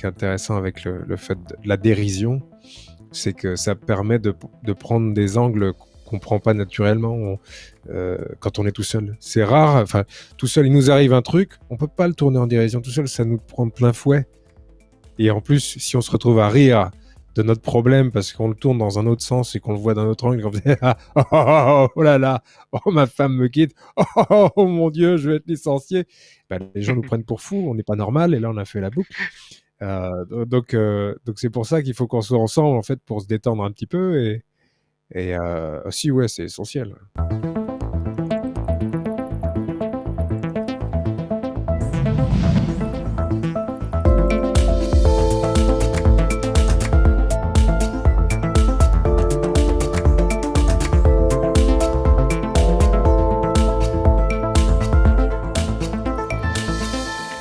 qui est intéressant avec le fait de la dérision, c'est que ça permet de prendre des angles qu'on prend pas naturellement quand on est tout seul. C'est rare, enfin, tout seul, il nous arrive un truc, on peut pas le tourner en dérision tout seul, ça nous prend plein fouet. Et en plus, si on se retrouve à rire de notre problème parce qu'on le tourne dans un autre sens et qu'on le voit d'un autre angle, on fait oh là là, oh ma femme me quitte, oh mon Dieu, je vais être licencié. Ben, les gens nous prennent pour fous, on n'est pas normal, et là on a fait la boucle. Donc c'est pour ça qu'il faut qu'on soit ensemble en fait pour se détendre un petit peu et aussi ouais, c'est essentiel.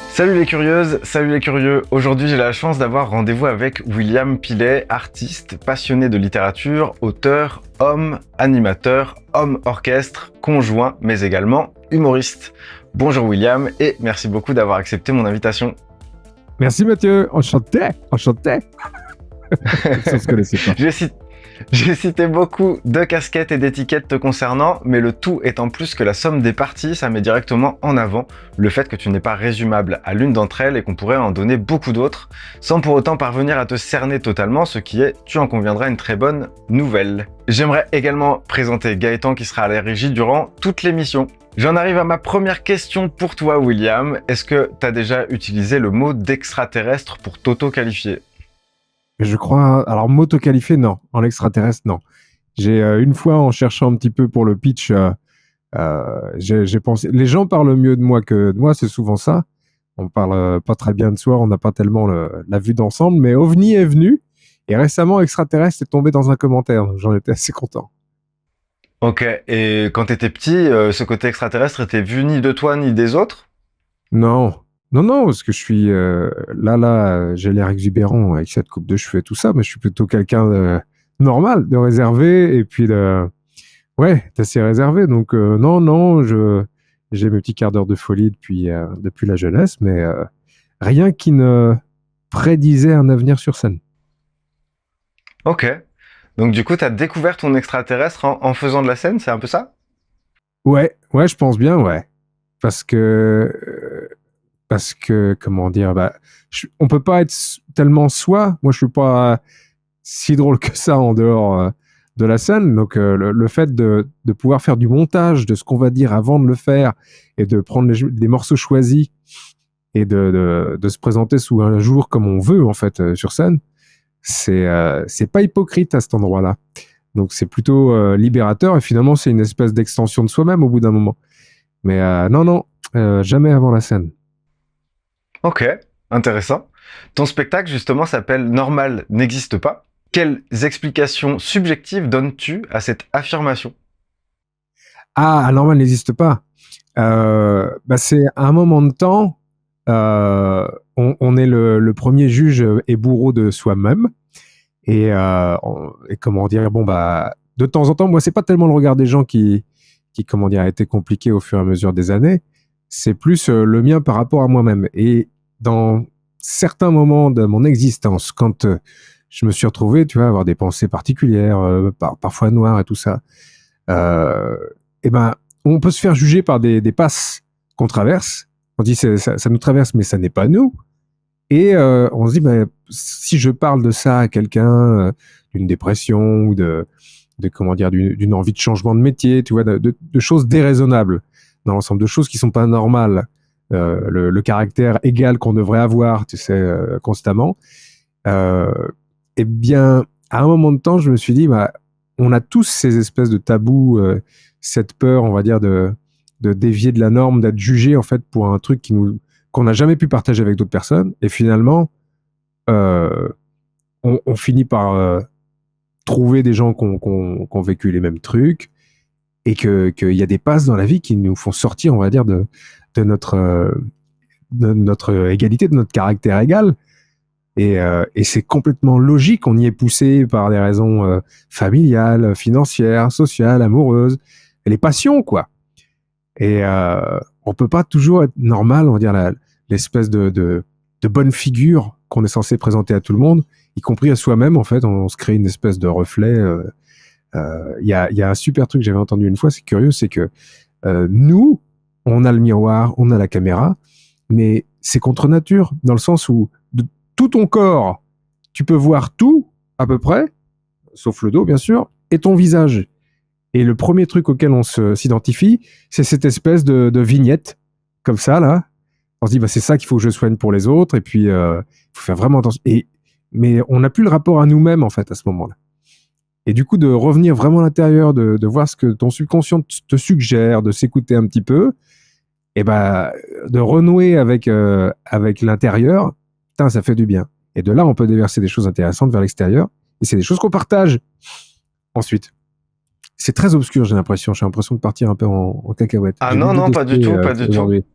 Salut les curieuses, salut les curieux. Aujourd'hui, j'ai la chance d'avoir rendez-vous avec William Pilet, artiste, passionné de littérature, auteur, homme, animateur, homme orchestre, conjoint, mais également humoriste. Bonjour William et merci beaucoup d'avoir accepté mon invitation. Merci Mathieu, enchanté. Ça se connaissait pas. J'ai cité beaucoup de casquettes et d'étiquettes te concernant, mais le tout étant plus que la somme des parties, ça met directement en avant le fait que tu n'es pas résumable à l'une d'entre elles et qu'on pourrait en donner beaucoup d'autres, sans pour autant parvenir à te cerner totalement, ce qui est, tu en conviendras, une très bonne nouvelle. J'aimerais également présenter Gaëtan qui sera à la régie durant toute l'émission. J'en arrive à ma première question pour toi, William. Est-ce que tu as déjà utilisé le mot d'extraterrestre pour t'auto-qualifier ? Je crois... Alors, m'auto-qualifier, non. En extraterrestre, non. J'ai une fois, en cherchant un petit peu pour le pitch, j'ai pensé... Les gens parlent mieux de moi que de moi, c'est souvent ça. On parle pas très bien de soi, on n'a pas tellement la vue d'ensemble, mais OVNI est venu, et récemment, extraterrestre est tombé dans un commentaire, donc j'en étais assez content. Ok, et quand t'étais petit, ce côté extraterrestre était vu ni de toi ni des autres ? Non, parce que je suis j'ai l'air exubérant avec cette coupe de cheveux et tout ça, mais je suis plutôt quelqu'un de normal, de réservé, et puis d'assez réservé. Donc non, j'ai mes petits quarts d'heure de folie depuis la jeunesse, mais rien qui ne prédisait un avenir sur scène. Ok, donc du coup t'as découvert ton extraterrestre en faisant de la scène, c'est un peu ça ? Ouais, je pense bien, ouais, parce que comment dire, on peut pas être tellement soi. Moi, je suis pas si drôle que ça en dehors de la scène. Donc, le fait de pouvoir faire du montage de ce qu'on va dire avant de le faire et de prendre des morceaux choisis et de se présenter sous un jour comme on veut, en fait, sur scène, c'est pas hypocrite à cet endroit-là. Donc, c'est plutôt libérateur et finalement, c'est une espèce d'extension de soi-même au bout d'un moment. Mais non, jamais avant la scène. Ok, intéressant. Ton spectacle, justement, s'appelle Normal n'existe pas. Quelles explications subjectives donnes-tu à cette affirmation ? Ah, normal n'existe pas. C'est à un moment de temps, on est le premier juge et bourreau de soi-même. Et comment dire, de temps en temps, moi, c'est pas tellement le regard des gens qui comment dire, a été compliqué au fur et à mesure des années. C'est plus le mien par rapport à moi-même. Et dans certains moments de mon existence, quand je me suis retrouvé, tu vois, à avoir des pensées particulières, parfois noires et tout ça, on peut se faire juger par des passes qu'on traverse. On dit ça nous traverse, mais ça n'est pas nous. Et on se dit, si je parle de ça à quelqu'un, d'une dépression ou de comment dire, d'une envie de changement de métier, tu vois, de choses déraisonnables, dans l'ensemble de choses qui sont pas normales, le caractère égal qu'on devrait avoir, tu sais, constamment. Eh bien, à un moment de temps, je me suis dit, on a tous ces espèces de tabous, cette peur, on va dire, de dévier de la norme, d'être jugé en fait pour un truc qu'on n'a jamais pu partager avec d'autres personnes. Et finalement, on finit par trouver des gens qui ont vécu les mêmes trucs et qu'il y a des passes dans la vie qui nous font sortir, on va dire, de notre égalité, de notre caractère égal. Et c'est complètement logique. On y est poussé par des raisons familiales, financières, sociales, amoureuses, et les passions, quoi. Et on peut pas toujours être normal, on va dire, l'espèce de bonne figure qu'on est censé présenter à tout le monde, y compris à soi-même, en fait, on se crée une espèce de reflet. Il y a un super truc que j'avais entendu une fois, c'est curieux, c'est que nous, on a le miroir, on a la caméra, mais c'est contre nature, dans le sens où de tout ton corps, tu peux voir tout, à peu près, sauf le dos, bien sûr, et ton visage. Et le premier truc auquel on s'identifie, c'est cette espèce de vignette, comme ça, là. On se dit, bah, c'est ça qu'il faut que je soigne pour les autres, et puis il faut faire vraiment attention. Mais on n'a plus le rapport à nous-mêmes, en fait, à ce moment-là. Et du coup, de revenir vraiment à l'intérieur, de voir ce que ton subconscient te suggère, de s'écouter un petit peu, et ben, de renouer avec l'intérieur, putain, ça fait du bien. Et de là, on peut déverser des choses intéressantes vers l'extérieur, et c'est des choses qu'on partage ensuite. C'est très obscur, j'ai l'impression. J'ai l'impression de partir un peu en cacahuète. Ah J'ai non, lu non, deux pas du dossiers tout, pas du tout. aujourd'hui.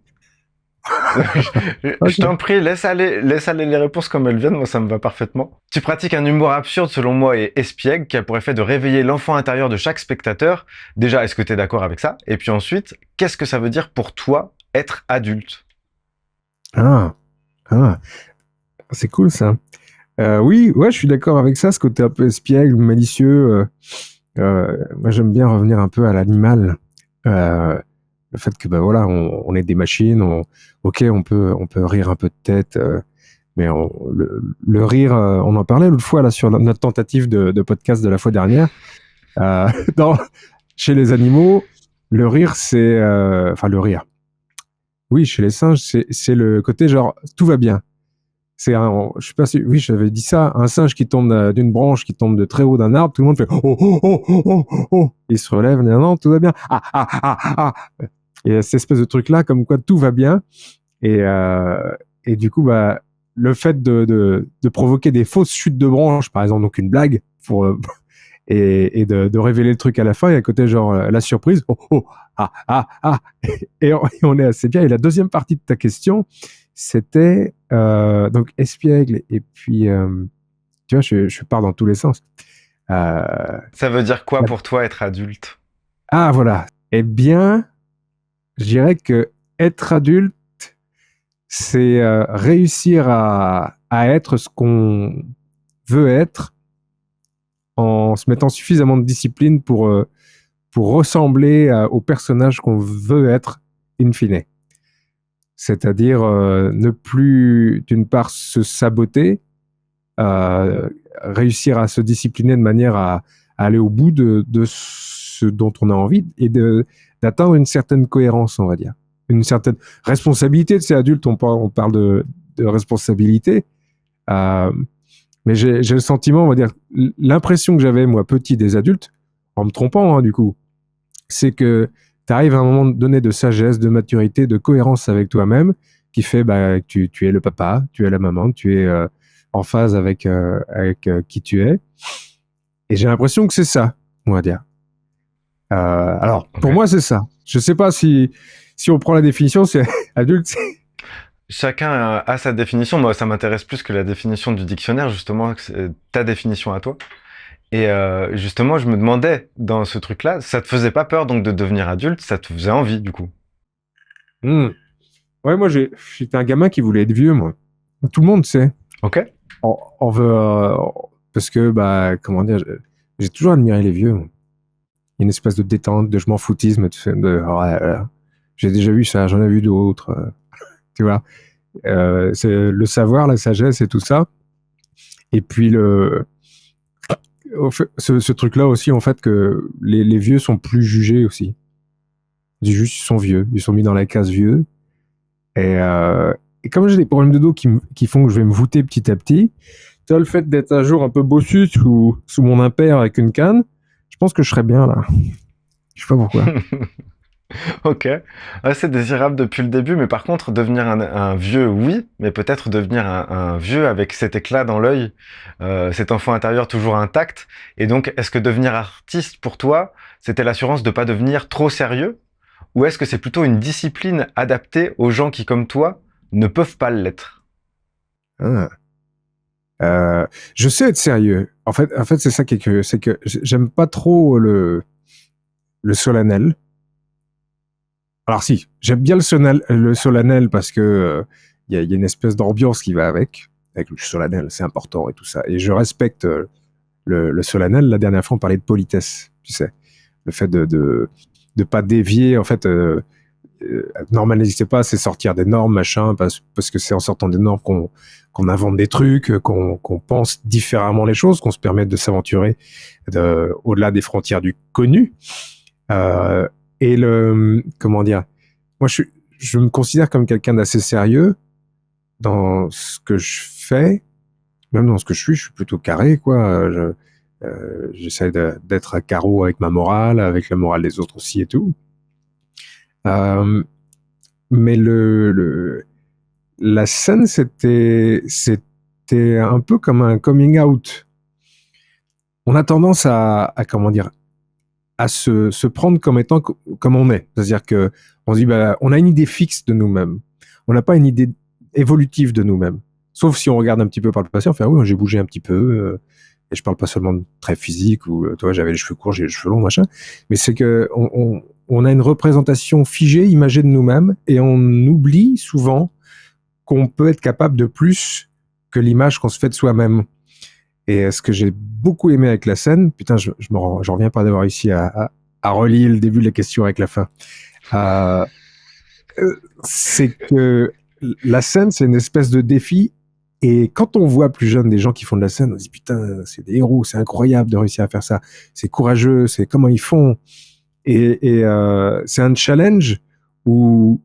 Je Ok. t'en prie, laisse aller les réponses comme elles viennent, moi ça me va parfaitement. Tu pratiques un humour absurde selon moi et espiègle qui a pour effet de réveiller l'enfant intérieur de chaque spectateur. Déjà, est-ce que tu es d'accord avec ça? Et puis ensuite, qu'est-ce que ça veut dire pour toi être adulte? Ah, ah, c'est cool ça. Oui, ouais, je suis d'accord avec ça, ce côté un peu espiègle, malicieux. Moi, j'aime bien revenir un peu à l'animal. Le fait que, ben voilà, on est des machines. Ok, on peut rire un peu de tête, mais le rire, on en parlait l'autre fois là sur notre tentative de podcast de la fois dernière. Euh, dans- Chez les animaux, le rire, c'est, enfin le rire. Oui, chez les singes, c'est le côté genre tout va bien. Je sais pas si, oui, j'avais dit ça, un singe qui tombe d'une branche, qui tombe de très haut d'un arbre, tout le monde fait oh oh oh oh oh oh, il se relève, non, non, tout va bien, ah ah ah ah, et cette espèce de truc là, comme quoi tout va bien, et et du coup, bah, le fait de provoquer des fausses chutes de branches, par exemple, donc une blague pour et de révéler le truc à la fin, et à côté genre la surprise, oh oh ah ah ah, et on est assez bien. Et la deuxième partie de ta question, c'était donc espiègle, et puis tu vois, je pars dans tous les sens. Euh, Ça veut dire quoi pour toi être adulte? ah voilà. Eh bien, je dirais que être adulte, c'est réussir à être ce qu'on veut être en se mettant suffisamment de discipline pour ressembler au personnage qu'on veut être in fine. C'est-à-dire ne plus, d'une part, se saboter, réussir à se discipliner de manière à aller au bout de ce dont on a envie et d'atteindre une certaine cohérence, on va dire. Une certaine responsabilité de ces adultes, on parle de responsabilité, euh, mais j'ai le sentiment, on va dire, l'impression que j'avais, moi, petit des adultes, en me trompant, hein, du coup, c'est que tu arrives à un moment donné de sagesse, de maturité, de cohérence avec toi-même, qui fait bah, que tu es le papa, tu es la maman, tu es en phase avec qui tu es. Et j'ai l'impression que c'est ça, on va dire. Alors, pour Ok. moi, c'est ça. Je sais pas si on prend la définition, c'est adulte. Chacun a sa définition. Moi, ça m'intéresse plus que la définition du dictionnaire, justement, que c'est ta définition à toi. Et justement, je me demandais, dans ce truc-là, ça te faisait pas peur donc de devenir adulte, ça te faisait envie du coup. Hmm. Ouais, moi, j'étais un gamin qui voulait être vieux, moi. Tout le monde sait. Ok. On veut, parce que, bah, comment dire, j'ai toujours admiré les vieux, moi. Il y a une espèce de détente, de je m'en foutisme, oh là là, j'ai déjà vu ça, j'en ai vu d'autres, tu vois. C'est le savoir, la sagesse et tout ça. Et puis ce truc-là aussi, en fait, que les vieux sont plus jugés aussi. Ils juste, ils sont vieux, ils sont mis dans la case vieux. Et comme j'ai des problèmes de dos qui font que je vais me voûter petit à petit, tu vois, le fait d'être un jour un peu bossu sous mon impair avec une canne, je pense que je serais bien là. Je sais pas pourquoi. Ok. Ouais, c'est désirable depuis le début, mais par contre, devenir un vieux, oui, mais peut-être devenir un vieux avec cet éclat dans l'œil, cet enfant intérieur toujours intact. Et donc, est-ce que devenir artiste pour toi, c'était l'assurance de pas devenir trop sérieux? Ou est-ce que c'est plutôt une discipline adaptée aux gens qui, comme toi, ne peuvent pas l'être? Ah. Je sais être sérieux. En fait, c'est ça qui est curieux, c'est que j'aime pas trop le solennel. Alors si, j'aime bien le solennel parce que il y a une espèce d'ambiance qui va avec. avec le solennel, c'est important et tout ça. Et je respecte le solennel. La dernière fois, on parlait de politesse, tu sais, le fait de pas dévier, en fait. Normal n'existe pas, c'est sortir des normes, machin, parce que c'est en sortant des normes qu'on invente des trucs, qu'on pense différemment les choses, qu'on se permet de s'aventurer au-delà des frontières du connu. Et comment dire, moi je me considère comme quelqu'un d'assez sérieux dans ce que je fais, même dans ce que je suis plutôt carré, quoi. J'essaie d'être à carreau avec ma morale, avec la morale des autres aussi et tout. Mais la scène, c'était un peu comme un coming out. On a tendance à comment dire, à se prendre comme étant comme on est. C'est-à-dire que on se dit, bah, on a une idée fixe de nous-mêmes. On n'a pas une idée évolutive de nous-mêmes. Sauf si on regarde un petit peu par le passé, on fait, ah oui, j'ai bougé un petit peu, et je parle pas seulement de très physique, ou, toi, j'avais les cheveux courts, j'ai les cheveux longs, machin. Mais c'est que on a une représentation figée, imagée de nous-mêmes, et on oublie souvent qu'on peut être capable de plus que l'image qu'on se fait de soi-même. Et ce que j'ai beaucoup aimé avec la scène, putain, j'en reviens pas d'avoir réussi à relier le début de la question avec la fin. C'est que la scène, c'est une espèce de défi. Et quand on voit plus jeune des gens qui font de la scène, on se dit putain, c'est des héros, c'est incroyable de réussir à faire ça. C'est courageux, c'est comment ils font. Et c'est un challenge où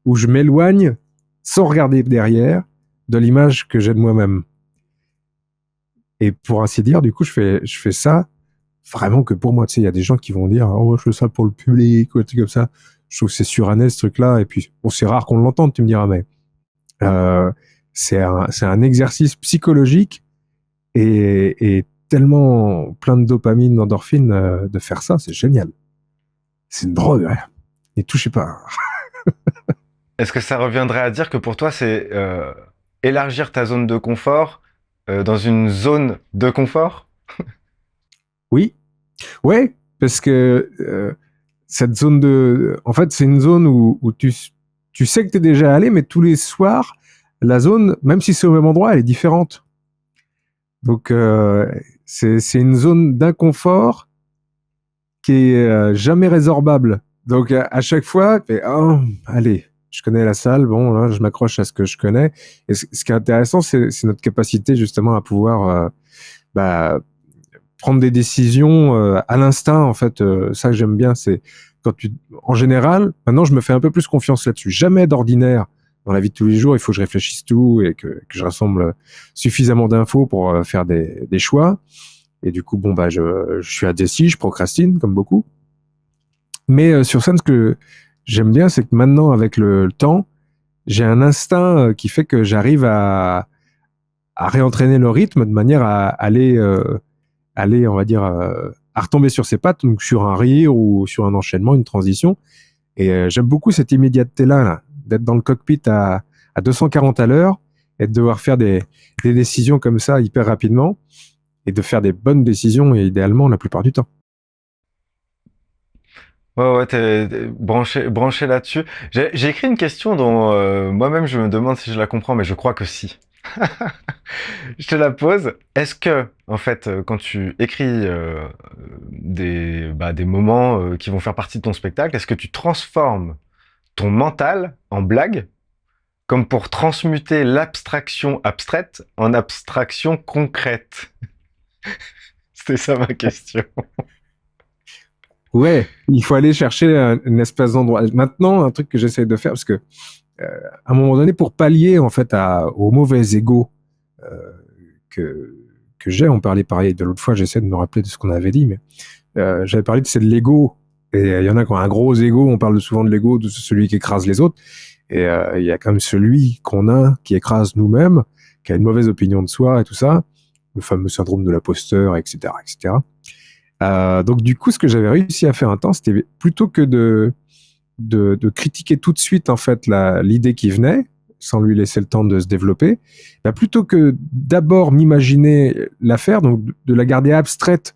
je m'éloigne sans regarder derrière de l'image que j'ai de moi-même. Et pour ainsi dire, du coup, je fais ça vraiment que pour moi. Tu sais, il y a des gens qui vont dire, oh, je fais ça pour le public, ou des trucs comme ça. Je trouve que c'est suranné, ce truc-là. Et puis, bon, c'est rare qu'on l'entende, tu me diras, mais c'est un exercice psychologique et tellement plein de dopamine, d'endorphine de faire ça, c'est génial. C'est une drogue, ouais. Et touchez pas. Est-ce que ça reviendrait à dire que pour toi, c'est élargir ta zone de confort dans une zone de confort? Oui, ouais, parce que cette zone en fait, c'est une zone où tu sais que t'es déjà allé, mais tous les soirs, la zone, même si c'est au même endroit, elle est différente. Donc, c'est une zone d'inconfort qui est jamais résorbable. Donc, à chaque fois, tu fais, oh, allez, je connais la salle, bon, là, je m'accroche à ce que je connais. Et ce qui est intéressant, c'est notre capacité justement à pouvoir bah, prendre des décisions à l'instinct. En fait, ça que j'aime bien, c'est quand en général, maintenant, je me fais un peu plus confiance là-dessus. Jamais d'ordinaire dans la vie de tous les jours, il faut que je réfléchisse tout et que je rassemble suffisamment d'infos pour faire des choix. Et du coup, bon, bah, je suis indécis, je procrastine comme beaucoup. Mais sur scène, ce que j'aime bien, c'est que maintenant, avec le temps, j'ai un instinct qui fait que j'arrive à réentraîner le rythme de manière à aller, on va dire, à retomber sur ses pattes, donc sur un rire ou sur un enchaînement, une transition. Et j'aime beaucoup cette immédiateté-là, là, d'être dans le cockpit à 240 à l'heure et de devoir faire des décisions comme ça hyper rapidement et de faire des bonnes décisions, et idéalement la plupart du temps. Ouais, ouais, t'es branché là-dessus. J'ai écrit une question dont moi-même je me demande si je la comprends, mais je crois que si. Je te la pose. Est-ce que, en fait, quand tu écris des moments qui vont faire partie de ton spectacle, est-ce que tu transformes ton mental en blague, comme pour transmuter l'abstraction abstraite en abstraction concrète? C'était ça ma question. Ouais, il faut aller chercher une espèce d'endroit. Maintenant, un truc que j'essaie de faire, parce que à un moment donné, pour pallier en fait au mauvais ego euh, que j'ai, on parlait pareil de l'autre fois, j'essaie de me rappeler de ce qu'on avait dit, mais j'avais parlé de c'est de l'ego. Et il y en a qui ont un gros ego, on parle souvent de l'ego, de celui qui écrase les autres. Et il y a quand même celui qu'on a, qui écrase nous-mêmes, qui a une mauvaise opinion de soi et tout ça, le fameux syndrome de l'imposteur, etc., etc. Donc du coup, ce que j'avais réussi à faire un temps, c'était plutôt que de critiquer tout de suite en fait l'idée qui venait, sans lui laisser le temps de se développer, bah, plutôt que d'abord m'imaginer l'affaire, donc de la garder abstraite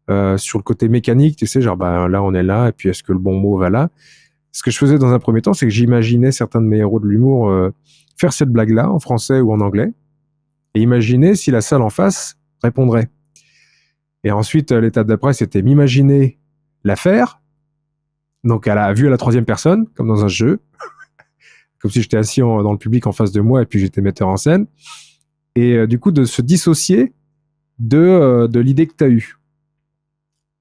sur le côté mécanique, tu sais, genre bah, là on est là, et puis est-ce que le bon mot va là? Ce que je faisais dans un premier temps, c'est que j'imaginais certains de mes héros de l'humour faire cette blague-là en français ou en anglais. et imaginer si la salle en face répondrait. Et ensuite, l'étape d'après, c'était m'imaginer la faire, donc à vue à la troisième personne, comme dans un jeu, comme si j'étais assis dans le public en face de moi et puis j'étais metteur en scène, et du coup de se dissocier de l'idée que tu as eue.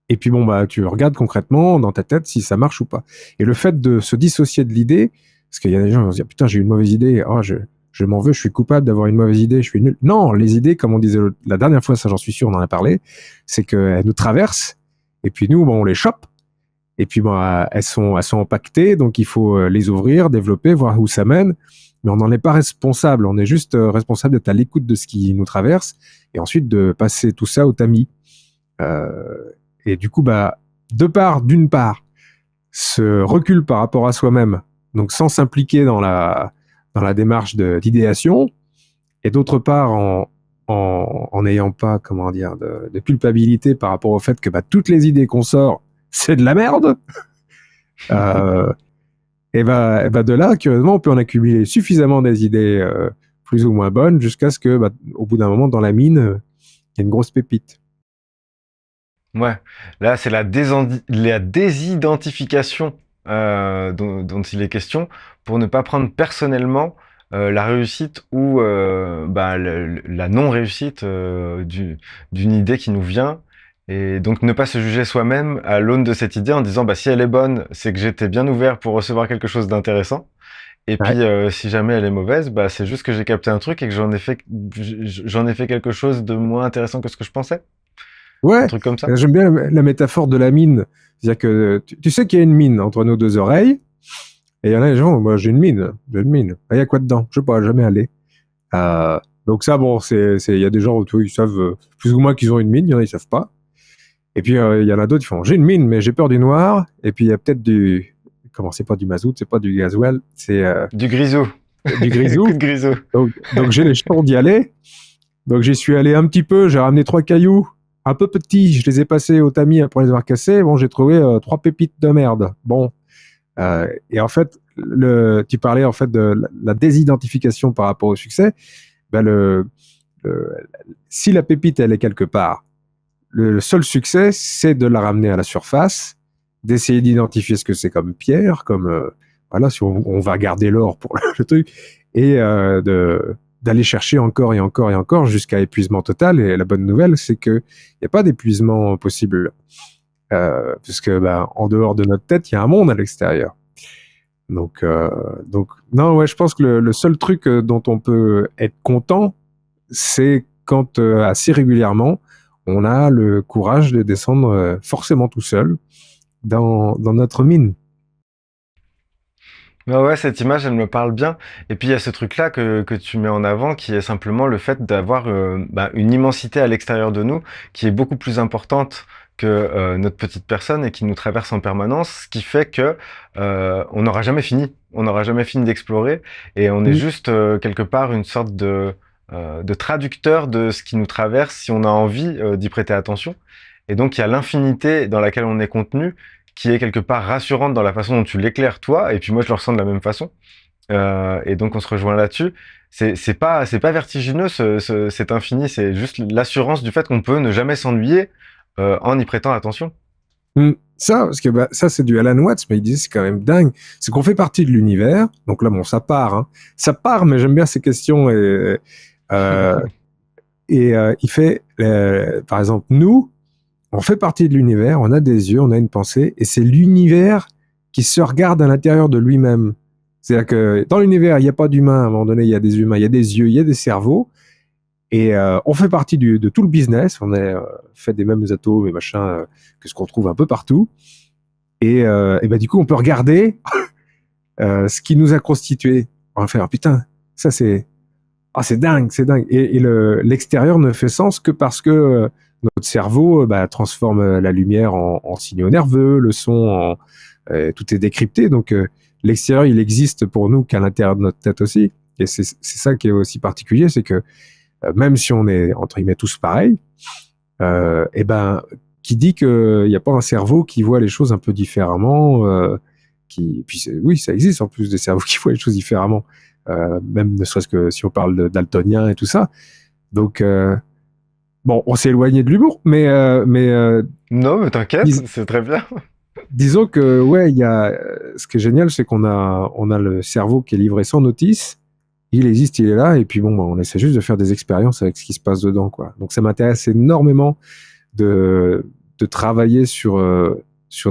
Et puis bon, bah, tu regardes concrètement dans ta tête si ça marche ou pas. Et le fait de se dissocier de l'idée, parce qu'il y a des gens qui vont se dire, putain, j'ai eu une mauvaise idée, oh, je m'en veux, je suis coupable d'avoir une mauvaise idée, je suis nul. Non, les idées, comme on disait la dernière fois, ça j'en suis sûr, on en a parlé, c'est qu'elles nous traversent, et puis nous, bon, on les chope, et puis bon, elles sont empaquetées, donc il faut les ouvrir, développer, voir où ça mène, mais on n'en est pas responsable, on est juste responsable d'être à l'écoute de ce qui nous traverse, et ensuite de passer tout ça au tamis. Et du coup, bah, d'une part, ce recul par rapport à soi-même, donc sans s'impliquer dans la démarche d'idéation, et d'autre part, en n'ayant pas, comment dire, de culpabilité par rapport au fait que bah, toutes les idées qu'on sort, c'est de la merde. Et bah, de là, curieusement, on peut en accumuler suffisamment des idées plus ou moins bonnes jusqu'à ce que, bah, au bout d'un moment, dans la mine, il y a une grosse pépite. Ouais, là c'est la désidentification dont il est question pour ne pas prendre personnellement la réussite ou bah, la non-réussite d'une idée qui nous vient et donc ne pas se juger soi-même à l'aune de cette idée en disant bah si elle est bonne c'est que j'étais bien ouvert pour recevoir quelque chose d'intéressant et Ouais. puis si jamais elle est mauvaise bah c'est juste que j'ai capté un truc et que j'en ai fait quelque chose de moins intéressant que ce que je pensais, un Ouais, truc comme ça. j'aime bien la métaphore de la mine. C'est-à-dire que tu sais qu'il y a une mine entre nos deux oreilles, et il y en a des gens, moi j'ai une mine, j'ai une mine. Ah, il y a quoi dedans? Je sais pas, jamais allé. Donc ça, bon, il y a des gens, tu vois, ils savent plus ou moins qu'ils ont une mine, il y en a, ils savent pas. Et puis il y en a d'autres qui font, j'ai une mine, mais j'ai peur du noir. Et puis il y a peut-être comment, c'est pas du mazout, c'est pas du gasoil, c'est Du grisou. du Coup grisou. de grisou. Donc j'ai les jetons d'y aller. Donc j'y suis allé un petit peu, j'ai ramené 3 cailloux, un peu petits, je les ai passés au tamis pour les avoir cassés. Bon, j'ai trouvé 3 pépites de merde. Bon, et en fait, tu parlais en fait de la désidentification par rapport au succès. Ben le- si la pépite elle est quelque part, le seul succès c'est de la ramener à la surface, d'essayer d'identifier ce que c'est comme pierre, comme voilà, si on va garder l'or pour le truc, et d'aller chercher encore et encore et encore jusqu'à épuisement total. Et la bonne nouvelle, c'est que il n'y a pas d'épuisement possible, puisque bah, en dehors de notre tête, il y a un monde à l'extérieur. Donc non, ouais, je pense que le seul truc dont on peut être content, c'est quand assez régulièrement, on a le courage de descendre forcément tout seul dans notre mine. Ouais, ouais, cette image, elle me parle bien. Et puis il y a ce truc-là que tu mets en avant, qui est simplement le fait d'avoir bah, une immensité à l'extérieur de nous, qui est beaucoup plus importante que notre petite personne et qui nous traverse en permanence, ce qui fait que on n'aura jamais fini. On n'aura jamais fini d'explorer, et on est Mm. juste quelque part une sorte de traducteur de ce qui nous traverse si on a envie d'y prêter attention. Et donc il y a l'infinité dans laquelle on est contenu qui est quelque part rassurante dans la façon dont tu l'éclaires toi, et puis moi je le ressens de la même façon. Et donc on se rejoint là-dessus. C'est pas vertigineux cet infini, c'est juste l'assurance du fait qu'on peut ne jamais s'ennuyer en y prêtant attention. Mm. Ça, parce que bah, ça c'est du Alan Watts, mais il disait c'est quand même dingue, c'est qu'on fait partie de l'univers. Donc là, bon, ça part, hein. Ça part, mais j'aime bien ces questions. Euh, il fait, par exemple, nous, on fait partie de l'univers, on a des yeux, on a une pensée, et c'est l'univers qui se regarde à l'intérieur de lui-même. C'est-à-dire que dans l'univers, il n'y a pas d'humains, à un moment donné, il y a des humains, il y a des yeux, il y a des cerveaux, et on fait partie de tout le business, on est fait des mêmes atomes et machin que ce qu'on trouve un peu partout, et ben du coup, on peut regarder ce qui nous a constitué. On va faire, putain, ça c'est c'est dingue, c'est dingue. Et l'extérieur ne fait sens que parce que notre cerveau bah, transforme la lumière en signaux nerveux, le son tout est décrypté. Donc l'extérieur, il existe pour nous qu'à l'intérieur de notre tête aussi. Et c'est ça qui est aussi particulier, c'est que même si on est entre guillemets tous pareils, et ben qui dit qu'il n'y a pas un cerveau qui voit les choses un peu différemment, puis oui, ça existe en plus des cerveaux qui voient les choses différemment, même ne serait-ce que si on parle daltonien et tout ça. Donc, bon, on s'est éloigné de l'humour, mais Non, mais t'inquiète, dis- c'est très bien. disons que, ouais, il y a, ce qui est génial, c'est on a le cerveau qui est livré sans notice. Il existe, il est là, et puis bon, bah, on essaie juste de faire des expériences avec ce qui se passe dedans, quoi. Donc, ça m'intéresse énormément de travailler sur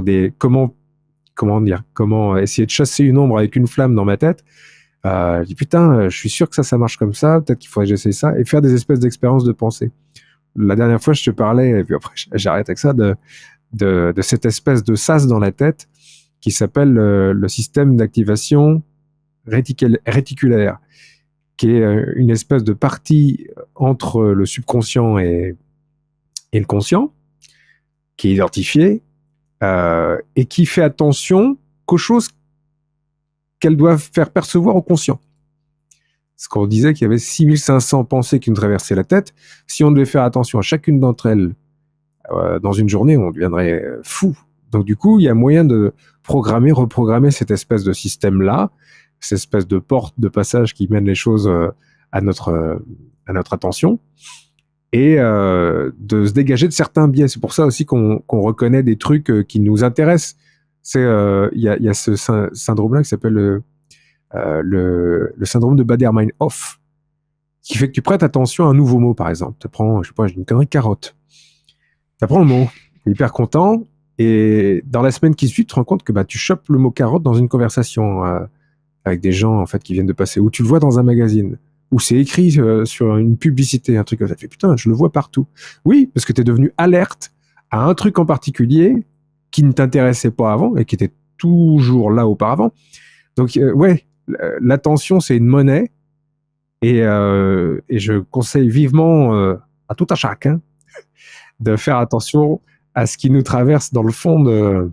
des, comment essayer de chasser une ombre avec une flamme dans ma tête. Je dis putain, je suis sûr que ça marche comme ça, peut-être qu'il faudrait que j'essaye ça, et faire des espèces d'expériences de pensée. La dernière fois, je te parlais, et puis après, j'arrête avec ça, de cette espèce de sas dans la tête qui s'appelle le système d'activation réticulaire, qui est une espèce de partie entre le subconscient et le conscient, qui est identifiée et qui fait attention qu'aux choses qu'elles doivent faire percevoir au conscient. Ce qu'on disait qu'il y avait 6500 pensées qui nous traversaient la tête. Si on devait faire attention à chacune d'entre elles dans une journée, on deviendrait fou. Donc du coup, il y a moyen de reprogrammer cette espèce de système-là, cette espèce de porte de passage qui mène les choses à notre attention, et de se dégager de certains biais. C'est pour ça aussi qu'on reconnaît des trucs qui nous intéressent. Il y a ce syndrome-là qui s'appelle le syndrome de Baader-Meinhof, qui fait que tu prêtes attention à un nouveau mot, par exemple. Tu prends, je sais pas, une connerie, carotte. Tu apprends le mot, tu es hyper content, et dans la semaine qui suit, tu te rends compte que bah, tu chopes le mot carotte dans une conversation avec des gens en fait qui viennent de passer, ou tu le vois dans un magazine, ou c'est écrit sur une publicité, un truc comme ça. Tu fais putain, je le vois partout. Oui, parce que tu es devenu alerte à un truc en particulier qui ne t'intéressait pas avant et qui était toujours là auparavant. Donc, ouais, l'attention, c'est une monnaie, et je conseille vivement à tout un chacun de faire attention à ce qui nous traverse dans le fond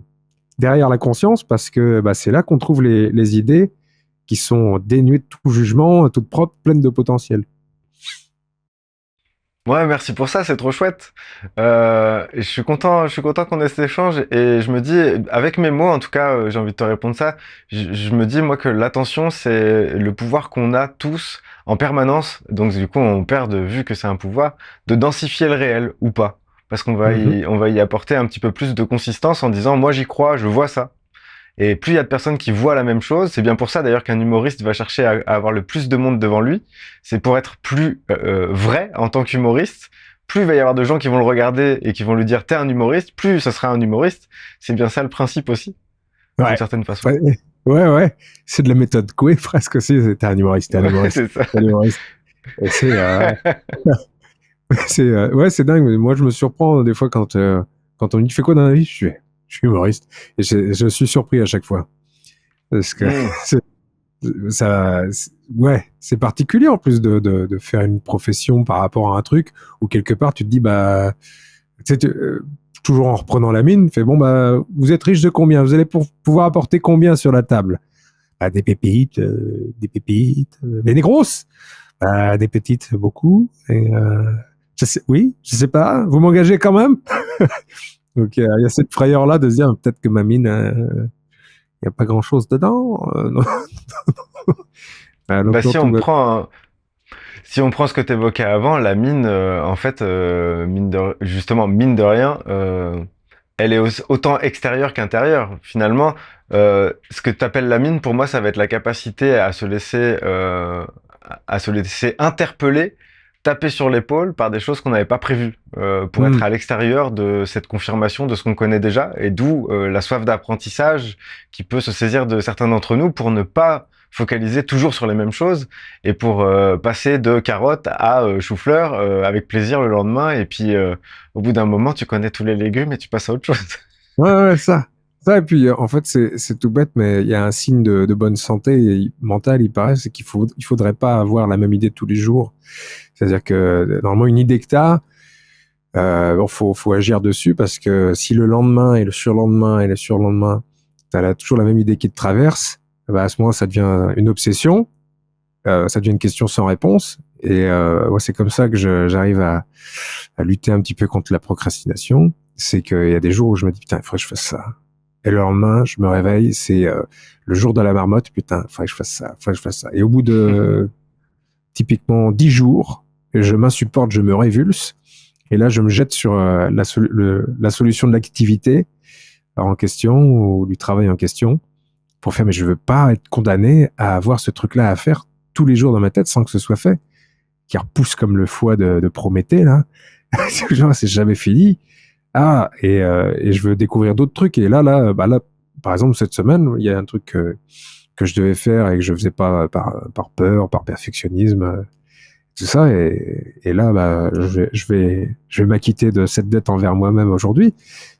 derrière la conscience, parce que bah, c'est là qu'on trouve les idées qui sont dénuées de tout jugement, toutes propres, pleines de potentiel. Ouais, merci pour ça, c'est trop chouette. Je suis content qu'on ait cet échange et je me dis, avec mes mots, en tout cas, j'ai envie de te répondre ça. Je me dis, moi, que l'attention, c'est le pouvoir qu'on a tous en permanence. Donc, du coup, on perd de vue que c'est un pouvoir de densifier le réel ou pas. Parce Mhm. on va y apporter un petit peu plus de consistance en disant, moi, j'y crois, je vois ça. Et plus il y a de personnes qui voient la même chose, c'est bien pour ça d'ailleurs qu'un humoriste va chercher à avoir le plus de monde devant lui. C'est pour être plus vrai en tant qu'humoriste. Plus il va y avoir de gens qui vont le regarder et qui vont lui dire t'es un humoriste, plus ce sera un humoriste. C'est bien ça le principe aussi, d'une Ouais. certaine façon. Ouais, ouais. C'est de la méthode Coué, presque aussi. T'es un humoriste, t'es un Ouais, humoriste, c'est ça. t'es un humoriste. Et ouais, c'est dingue. Mais moi, je me surprends des fois quand on me dit, tu fais quoi dans la vie? Je suis humoriste. Et je suis surpris à chaque fois. Parce que Hmm. ouais, c'est particulier en plus de faire une profession par rapport à un truc où quelque part tu te dis, bah, tu sais, toujours en reprenant la mine, fais bon, bah, vous êtes riche de combien? Vous allez pouvoir apporter combien sur la table? Bah, des pépites, mais des grosses, bah, des petites, beaucoup. Et, oui, je sais pas, vous m'engagez quand même? Donc, il y a cette frayeur-là de se dire, peut-être que ma mine, il n'y a pas grand-chose dedans. Non. Bah Donc, non, si tout on va. prend si on prend ce que tu évoquais avant, la mine, en fait, justement, mine de rien, elle est autant extérieure qu'intérieure. Finalement, ce que tu appelles la mine, pour moi, ça va être la capacité à se laisser interpeller, taper sur l'épaule par des choses qu'on n'avait pas prévues, pour être Hmm. à l'extérieur de cette confirmation de ce qu'on connaît déjà, et d'où la soif d'apprentissage qui peut se saisir de certains d'entre nous pour ne pas focaliser toujours sur les mêmes choses et pour passer de carotte à chou-fleur avec plaisir le lendemain, et puis au bout d'un moment, tu connais tous les légumes et tu passes à autre chose. Ouais, ouais, ça. Ça, et puis, en fait, c'est tout bête, mais il y a un signe de bonne santé mentale, il paraît, c'est il faudrait pas avoir la même idée tous les jours. C'est-à-dire que, normalement, une idée que t'as, bon, faut agir dessus, parce que si le lendemain et le surlendemain et le surlendemain, toujours la même idée qui te traverse, bah, à ce moment, ça devient une obsession, ça devient une question sans réponse. Et ouais, c'est comme ça que j'arrive à lutter un petit peu contre la procrastination. C'est qu'il y a des jours où je me dis, putain, il faudrait que je fasse ça. Et le lendemain, je me réveille, c'est le jour de la marmotte, putain, il faudrait que je fasse ça, il faudrait que je fasse ça. Et au bout de typiquement 10 jours, je m'insupporte, je me révulse. Et là, je me jette sur la solution de l'activité en question ou du travail en question pour faire, mais je veux pas être condamné à avoir ce truc-là à faire tous les jours dans ma tête sans que ce soit fait, qui repousse comme le foie de Prométhée, là. Genre, c'est jamais fini. Et je veux découvrir d'autres trucs. Et là, par exemple, cette semaine, il y a un truc que je devais faire et que je faisais pas par peur, par perfectionnisme, tout ça. Et là, je vais m'acquitter de cette dette envers moi-même aujourd'hui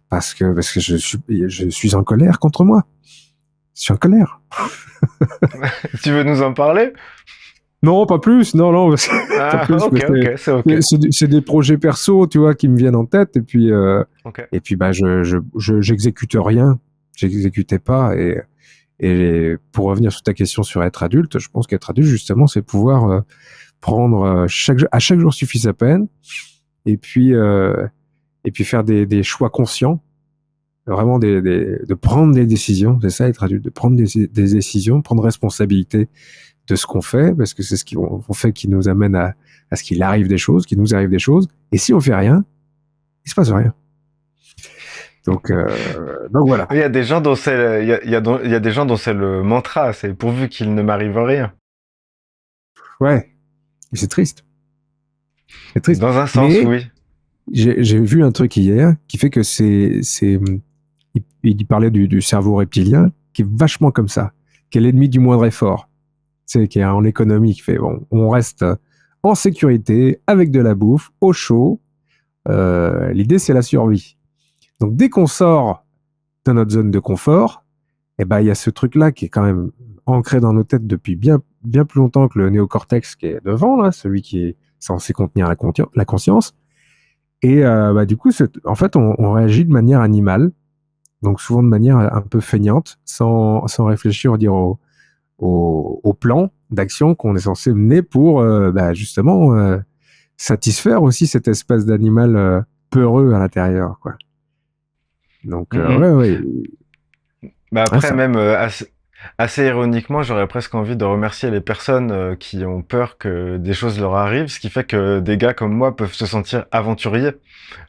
parce que je suis en colère contre moi. Je suis en colère. Tu veux nous en parler? Non, pas plus. Non, pas Ah, plus. ok, ok, c'est ok. C'est des projets perso, tu vois, qui me viennent en tête. Ok. Et puis, j'exécute rien. J'exécutais pas. Et pour revenir sur ta question sur être adulte, je pense qu'être adulte, justement, c'est pouvoir prendre à chaque jour suffit sa peine. Et puis faire des choix conscients. Vraiment de prendre des décisions. C'est ça, être adulte, de prendre des décisions, prendre responsabilité de ce qu'on fait, parce que c'est ce qu'on fait qui nous amène à ce qu'il arrive des choses, qu'il nous arrive des choses. Et si on fait rien, il se passe rien. Donc voilà. Il y a des gens dont c'est le, il y a des gens dont c'est le mantra, c'est pourvu qu'il ne m'arrive rien. Ouais. Et c'est triste. C'est triste. Dans un sens, Mais oui. j'ai vu un truc hier qui fait que il parlait du cerveau reptilien qui est vachement comme ça, qui est l'ennemi du moindre effort. C'est qui est en économie, qui fait bon, on reste en sécurité avec de la bouffe, au chaud. L'idée c'est la survie. Donc dès qu'on sort de notre zone de confort, il y a ce truc-là qui est quand même ancré dans nos têtes depuis bien plus longtemps que le néocortex qui est devant là, celui qui est censé contenir la conscience. Et du coup, en fait, on réagit de manière animale, donc souvent de manière un peu feignante, sans réfléchir, dire au plan d'action qu'on est censé mener pour justement satisfaire aussi cette espèce d'animal peureux à l'intérieur, quoi. Donc Mhm. ouais. Bah Ouais, après, ça. même assez ironiquement, j'aurais presque envie de remercier les personnes qui ont peur que des choses leur arrivent, ce qui fait que des gars comme moi peuvent se sentir aventuriers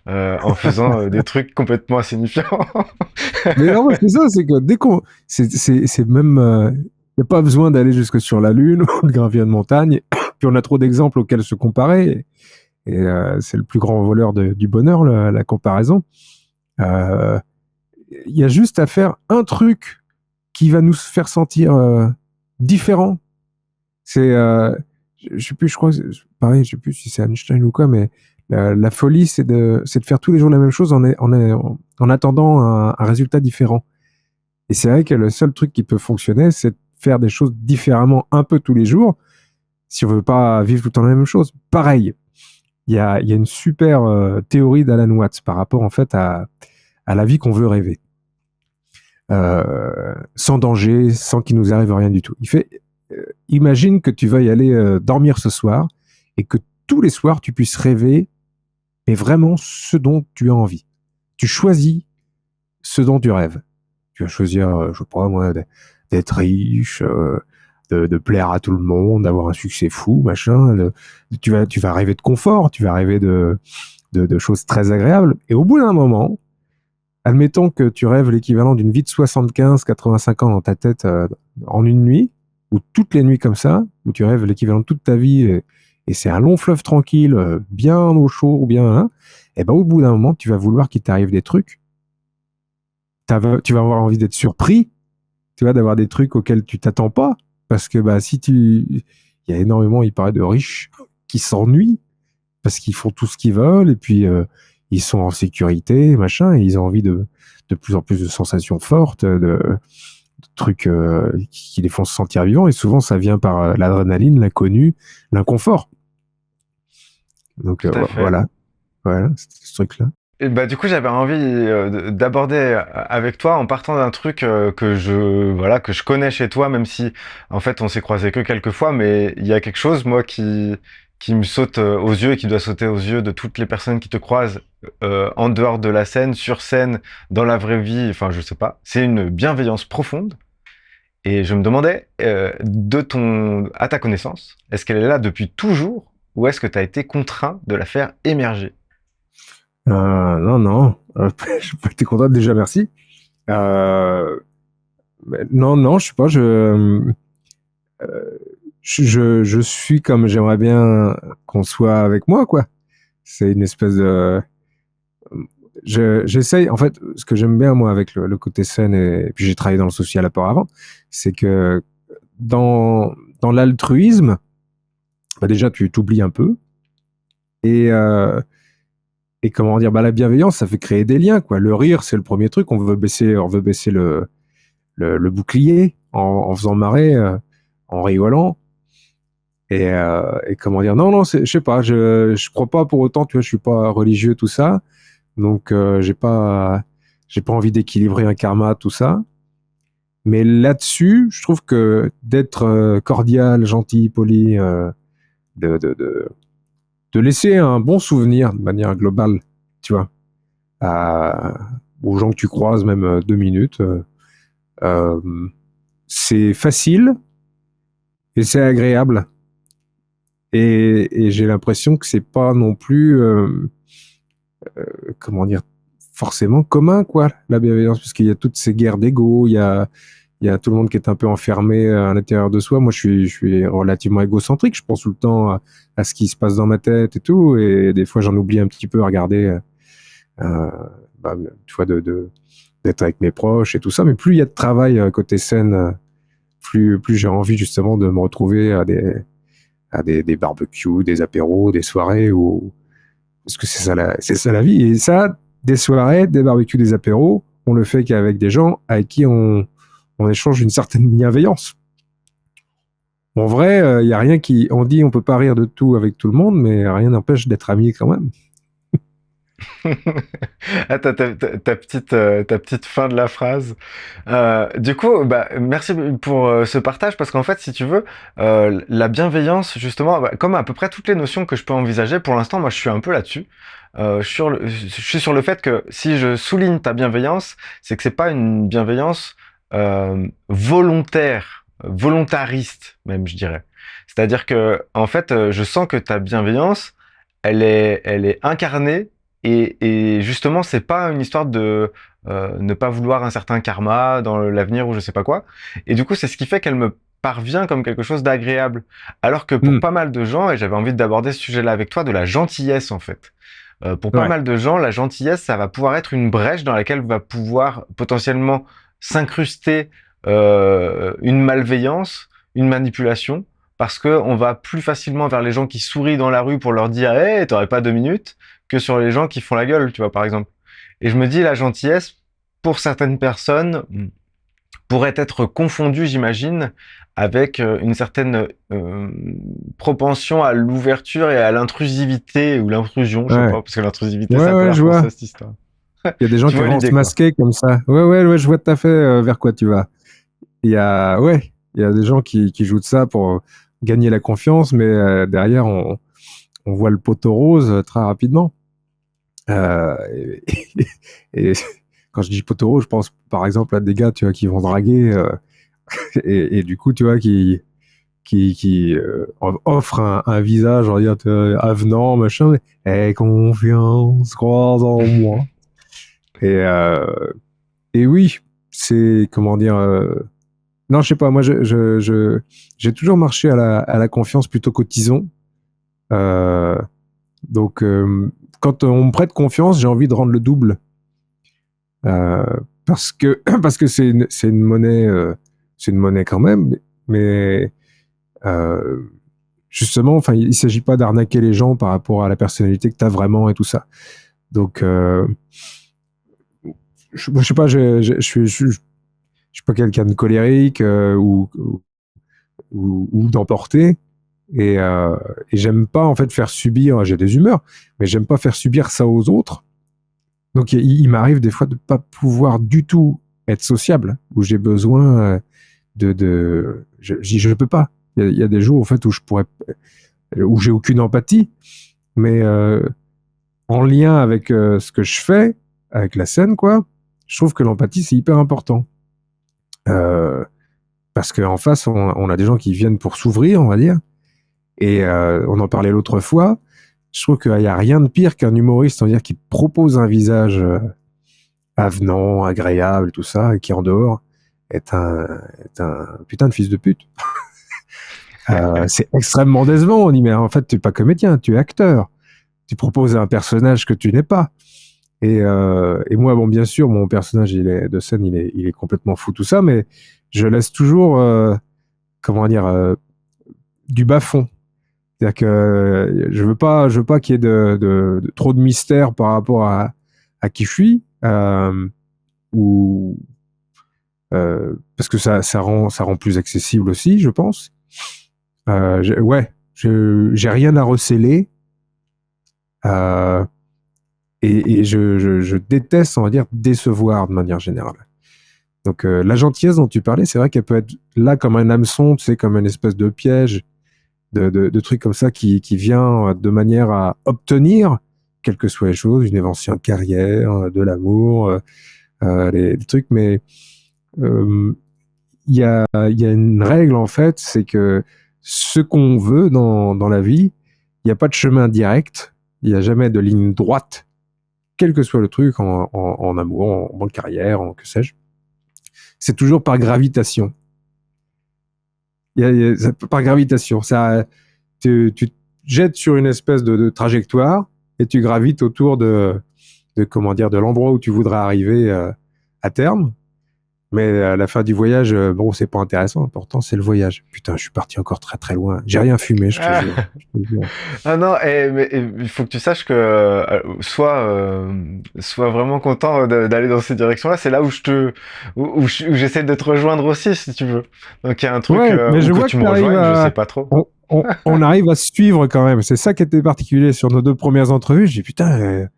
en faisant des trucs complètement insignifiants. Mais non, c'est ça, c'est que dès qu'on, c'est même, il n'y a pas besoin d'aller jusque sur la Lune ou de gravir une montagne. Puis on a trop d'exemples auxquels se comparer. Et c'est le plus grand voleur du bonheur, la comparaison. Euh, Il y a juste à faire un truc qui va nous faire sentir différents. C'est, je sais plus, je crois, pareil, je sais plus si c'est Einstein ou quoi, mais la folie, c'est de faire tous les jours la même chose en attendant un résultat différent. Et c'est vrai que le seul truc qui peut fonctionner, c'est de faire des choses différemment un peu tous les jours, si on veut pas vivre tout le temps la même chose. Pareil, il y a une super théorie d'Alan Watts par rapport en fait à la vie qu'on veut rêver. Sans danger, sans qu'il nous arrive rien du tout. Il fait, imagine que tu veuilles aller dormir ce soir et que tous les soirs tu puisses rêver, mais vraiment ce dont tu as envie. Tu choisis ce dont tu rêves. Tu vas choisir, je sais pas moi, d'être riche, de plaire à tout le monde, d'avoir un succès fou, machin. Tu vas rêver de confort, tu vas rêver de choses très agréables. Et au bout d'un moment, admettons que tu rêves l'équivalent d'une vie de 75-85 ans dans ta tête en une nuit, ou toutes les nuits comme ça, où tu rêves l'équivalent de toute ta vie, et c'est un long fleuve tranquille, bien au chaud, ou bien, hein, et au bout d'un moment, tu vas vouloir qu'il t'arrive des trucs. Tu vas avoir envie d'être surpris, tu vois, d'avoir des trucs auxquels tu t'attends pas, parce que il y a énormément, il paraît, de riches qui s'ennuient parce qu'ils font tout ce qu'ils veulent et puis ils sont en sécurité, machin, et ils ont envie de plus en plus de sensations fortes, de trucs qui les font se sentir vivants, et souvent ça vient par l'adrénaline, l'inconnu, l'inconfort. Donc Tout à fait. voilà, c'est ce truc-là. Et bah du coup j'avais envie d'aborder avec toi en partant d'un truc que je connais chez toi, même si en fait on s'est croisé que quelques fois, mais il y a quelque chose moi qui me saute aux yeux et qui doit sauter aux yeux de toutes les personnes qui te croisent en dehors de la scène, sur scène, dans la vraie vie, enfin je sais pas. C'est une bienveillance profonde. Et je me demandais à ta connaissance, est-ce qu'elle est là depuis toujours ou est-ce que tu as été contraint de la faire émerger? Non, non, je peux être content déjà, merci. Euh, non, non, je sais pas, je suis comme j'aimerais bien qu'on soit avec moi, quoi. C'est une espèce de, j'essaye, en fait, ce que j'aime bien, moi, avec le côté scène, et puis j'ai travaillé dans le social auparavant, c'est que dans, dans l'altruisme, bah déjà, tu t'oublies un peu, et, euh, et comment dire, bah, la bienveillance, ça fait créer des liens, quoi. Le rire, c'est le premier truc, on veut baisser le bouclier en faisant marrer, en rigolant. Et comment dire, non, non, je sais pas, je crois pas pour autant, tu vois, je suis pas religieux, tout ça. Donc, j'ai pas envie d'équilibrer un karma, tout ça. Mais là-dessus, je trouve que d'être cordial, gentil, poli, de, de, de, de laisser un bon souvenir de manière globale, tu vois, à- aux gens que tu croises, même 2 minutes, euh, c'est facile et c'est agréable. Et j'ai l'impression que c'est pas non plus, comment dire, forcément commun, quoi, la bienveillance, parce qu'il y a toutes ces guerres d'ego, il y a tout le monde qui est un peu enfermé à l'intérieur de soi. Moi, je suis relativement égocentrique. Je pense tout le temps à ce qui se passe dans ma tête et tout. Et des fois, j'en oublie un petit peu à regarder, euh, bah, tu vois, d'être avec mes proches et tout ça. Mais plus il y a de travail côté scène, plus j'ai envie justement de me retrouver des barbecues, des apéros, des soirées où, parce que c'est ça la vie. Et ça, des soirées, des barbecues, des apéros, on le fait qu'avec des gens avec qui on échange une certaine bienveillance. En vrai, il y a rien qui, on dit on peut pas rire de tout avec tout le monde, mais rien n'empêche d'être ami quand même. Ah, ta petite fin de la phrase. Du coup, bah, merci pour ce partage parce qu'en fait, si tu veux, la bienveillance, justement, bah, comme à peu près toutes les notions que je peux envisager, pour l'instant, moi, je suis un peu là-dessus. Je suis sur le fait que si je souligne ta bienveillance, c'est que c'est pas une bienveillance volontaire, volontariste même, je dirais. C'est-à-dire que, en fait, je sens que ta bienveillance, elle est incarnée et justement, c'est pas une histoire de ne pas vouloir un certain karma dans l'avenir ou je sais pas quoi. Et du coup, c'est ce qui fait qu'elle me parvient comme quelque chose d'agréable. Alors que pour Hmm. pas mal de gens, et j'avais envie d'aborder ce sujet-là avec toi, de la gentillesse en fait. Pour pas Ouais. mal de gens, la gentillesse, ça va pouvoir être une brèche dans laquelle va pouvoir potentiellement s'incruster une malveillance, une manipulation, parce que on va plus facilement vers les gens qui sourient dans la rue pour leur dire «Hey, t'aurais pas 2 minutes?» que sur les gens qui font la gueule, tu vois, par exemple. Et je me dis, la gentillesse, pour certaines personnes, pourrait être confondue, j'imagine, avec une certaine propension à l'ouverture et à l'intrusivité, ou l'intrusion, je sais Ouais. pas, parce que l'intrusivité, c'est Ouais, un peu ouais, la je vois. française, cette histoire. Il y a des gens Tu qui vois vont se l'idée, quoi. masquer comme ça. Ouais, ouais, ouais, je vois tout à fait vers quoi tu vas. Ouais, il y a des gens qui jouent de ça pour gagner la confiance, mais derrière, on voit le poteau rose très rapidement. Euh, et, et quand je dis poteau rose, je pense par exemple à des gars, tu vois, qui vont draguer et du coup, tu vois, qui offrent un visage, on va dire, avenant, machin, mais confiance, croise en moi. Et, euh, et oui, c'est, comment dire, non, je sais pas, moi, j'ai toujours marché à la confiance plutôt qu'au tison. Euh, donc, quand on me prête confiance, j'ai envie de rendre le double. Euh, parce que parce que c'est une monnaie quand même, mais euh, justement, enfin, il s'agit pas d'arnaquer les gens par rapport à la personnalité que tu as vraiment et tout ça. Donc, je sais pas, je suis pas quelqu'un de colérique ou d'emporter. Et, euh, et j'aime pas en fait faire subir, j'ai des humeurs, mais j'aime pas faire subir ça aux autres. Donc il m'arrive des fois de pas pouvoir du tout être sociable, où j'ai besoin je peux pas. Il y a des jours en fait où je pourrais, où j'ai aucune empathie, mais en lien avec ce que je fais, avec la scène, quoi, je trouve que l'empathie c'est hyper important. Euh, Parce qu'en face, on a des gens qui viennent pour s'ouvrir, on va dire, Et on en parlait l'autre fois. Je trouve qu'il n'y a rien de pire qu'un humoriste, on va dire, qui propose un visage avenant, agréable, tout ça, et qui en dehors est un putain de fils de pute. C'est extrêmement décevant. On dit, mais en fait, tu n'es pas comédien, tu es acteur. Tu proposes un personnage que tu n'es pas. Et moi, bon, bien sûr, mon personnage de scène, il est complètement fou, tout ça, mais je laisse toujours, comment dire, du bas-fond. C'est-à-dire que je veux pas qu'il y ait de trop de mystère par rapport à qui je suis, ou parce que ça rend plus accessible aussi, je pense. J'ai rien à recéler. Euh, et je déteste, on va dire, décevoir de manière générale. Donc la gentillesse dont tu parlais, c'est vrai qu'elle peut être là comme un hameçon, tu sais, comme une espèce de piège, de trucs comme ça qui vient de manière à obtenir, quelles que soient les choses, une éventuelle carrière, de l'amour, les trucs. Mais il y a une règle, en fait, c'est que ce qu'on veut dans la vie, il n'y a pas de chemin direct, il n'y a jamais de ligne droite, quel que soit le truc, en amour, en carrière, en que sais-je. C'est toujours par gravitation. Par gravitation. Tu te jettes sur une espèce de trajectoire et tu gravites autour comment dire, de l'endroit où tu voudrais arriver à terme. Mais à la fin du voyage, bon, c'est pas intéressant. L'important, c'est le voyage. Putain, je suis parti encore très très loin. J'ai rien fumé, je te jure. Je te jure. Ah non, mais il faut que tu saches que sois vraiment content d'aller dans ces directions-là. C'est là où où j'essaie de te rejoindre aussi, si tu veux. Donc il y a un truc Ouais, mais où je que vois tu que me tu arrives rejoignes, je sais à. pas trop. On arrive à se suivre quand même. C'est ça qui était particulier sur nos deux premières entrevues. J'ai dit, putain,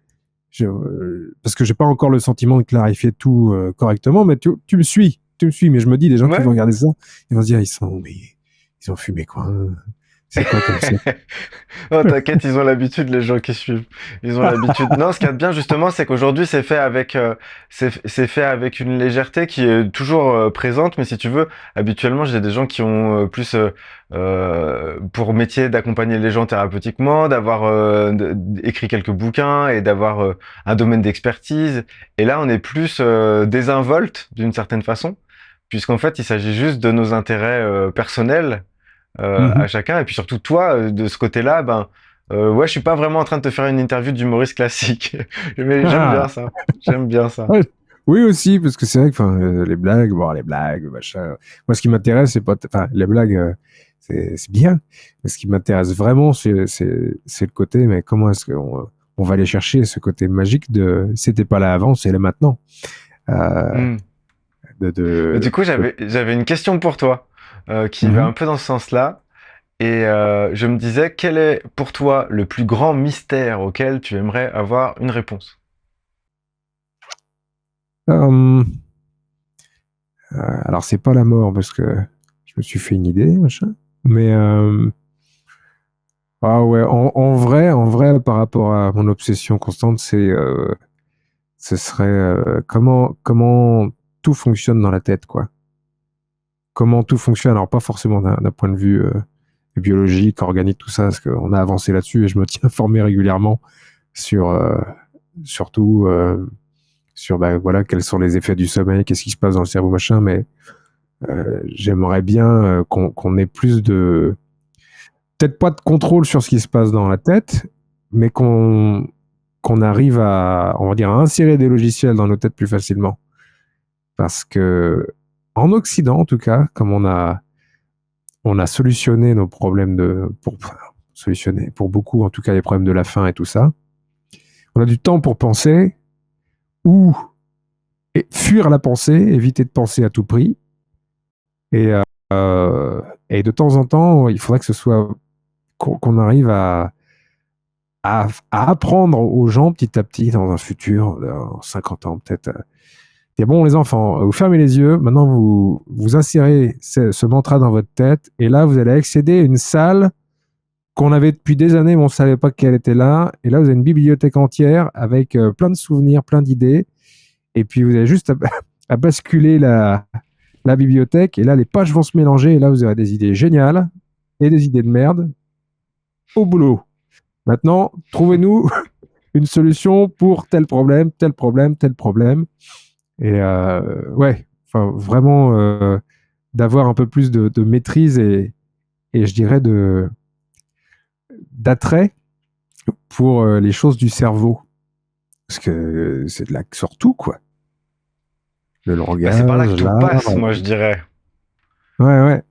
parce que j'ai pas encore le sentiment de clarifier tout correctement, mais tu me suis. Tu me suis, mais je me dis, les gens qui vont Ouais. regarder ça, ils vont se dire, mais ils ont fumé quoi, hein. C'est quoi comme ça? Oh, t'inquiète, ils ont l'habitude, les gens qui suivent. Ils ont l'habitude. Non, ce qu'il y a de bien, justement, c'est qu'aujourd'hui, c'est fait avec une légèreté qui est toujours présente. Mais si tu veux, habituellement, j'ai des gens qui ont plus pour métier d'accompagner les gens thérapeutiquement, d'avoir écrit quelques bouquins et d'avoir un domaine d'expertise. Et là, on est plus désinvolte d'une certaine façon, puisqu'en fait, il s'agit juste de nos intérêts personnels à Mhm. chacun. Et puis surtout toi, de ce côté-là, ouais, je suis pas vraiment en train de te faire une interview d'humoriste classique. Mais j'aime bien Ah, ça. J'aime bien ça. ouais. Oui aussi, parce que c'est vrai que les blagues, bon, les blagues, machin. Moi, ce qui m'intéresse, c'est pas, enfin, les blagues, c'est bien. Mais ce qui m'intéresse vraiment, c'est le côté, mais comment est-ce on va aller chercher ce côté magique de, c'était pas là avant, c'est là maintenant. Euh, Hmm. de, Mais du de, coup, de- j'avais une question pour toi qui va Mhm. un peu dans ce sens-là. Et je me disais, quel est pour toi le plus grand mystère auquel tu aimerais avoir une réponse? Euh, alors, c'est pas la mort, parce que je me suis fait une idée, machin. Mais, ah ouais, en vrai, par rapport à mon obsession constante, ce serait comment tout fonctionne dans la tête, quoi. Comment tout fonctionne, alors pas forcément d'un point de vue biologique, organique, tout ça, parce qu'on a avancé là-dessus et je me tiens informé régulièrement sur surtout sur bah, voilà quels sont les effets du sommeil, qu'est-ce qui se passe dans le cerveau, machin. Mais j'aimerais bien qu'on ait plus de peut-être pas de contrôle sur ce qui se passe dans la tête, mais qu'on arrive à, on va dire, à insérer des logiciels dans nos têtes plus facilement. Parce que, en Occident, en tout cas, comme on a solutionné nos problèmes enfin, solutionné, pour beaucoup, en tout cas, les problèmes de la faim et tout ça, on a du temps pour penser ou fuir la pensée, éviter de penser à tout prix. Et, et de temps en temps, il faudrait que ce soit, qu'on arrive à apprendre aux gens petit à petit dans un futur, dans 50 ans peut-être. Et bon, les enfants, vous fermez les yeux, maintenant vous insérez ce mantra dans votre tête, et là vous allez accéder à une salle qu'on avait depuis des années, mais on ne savait pas qu'elle était là. Et là, vous avez une bibliothèque entière avec plein de souvenirs, plein d'idées. Et puis vous avez juste à basculer la bibliothèque, et là les pages vont se mélanger, et là vous aurez des idées géniales et des idées de merde. au boulot. Maintenant, trouvez-nous une solution pour tel problème, tel problème, tel problème. Et ouais, enfin vraiment d'avoir un peu plus de maîtrise et je dirais d'attrait pour les choses du cerveau. Parce que c'est de là que sort tout, quoi. Le Bah, c'est par là que langage, tout l'art. passe, moi je dirais. Ouais, ouais,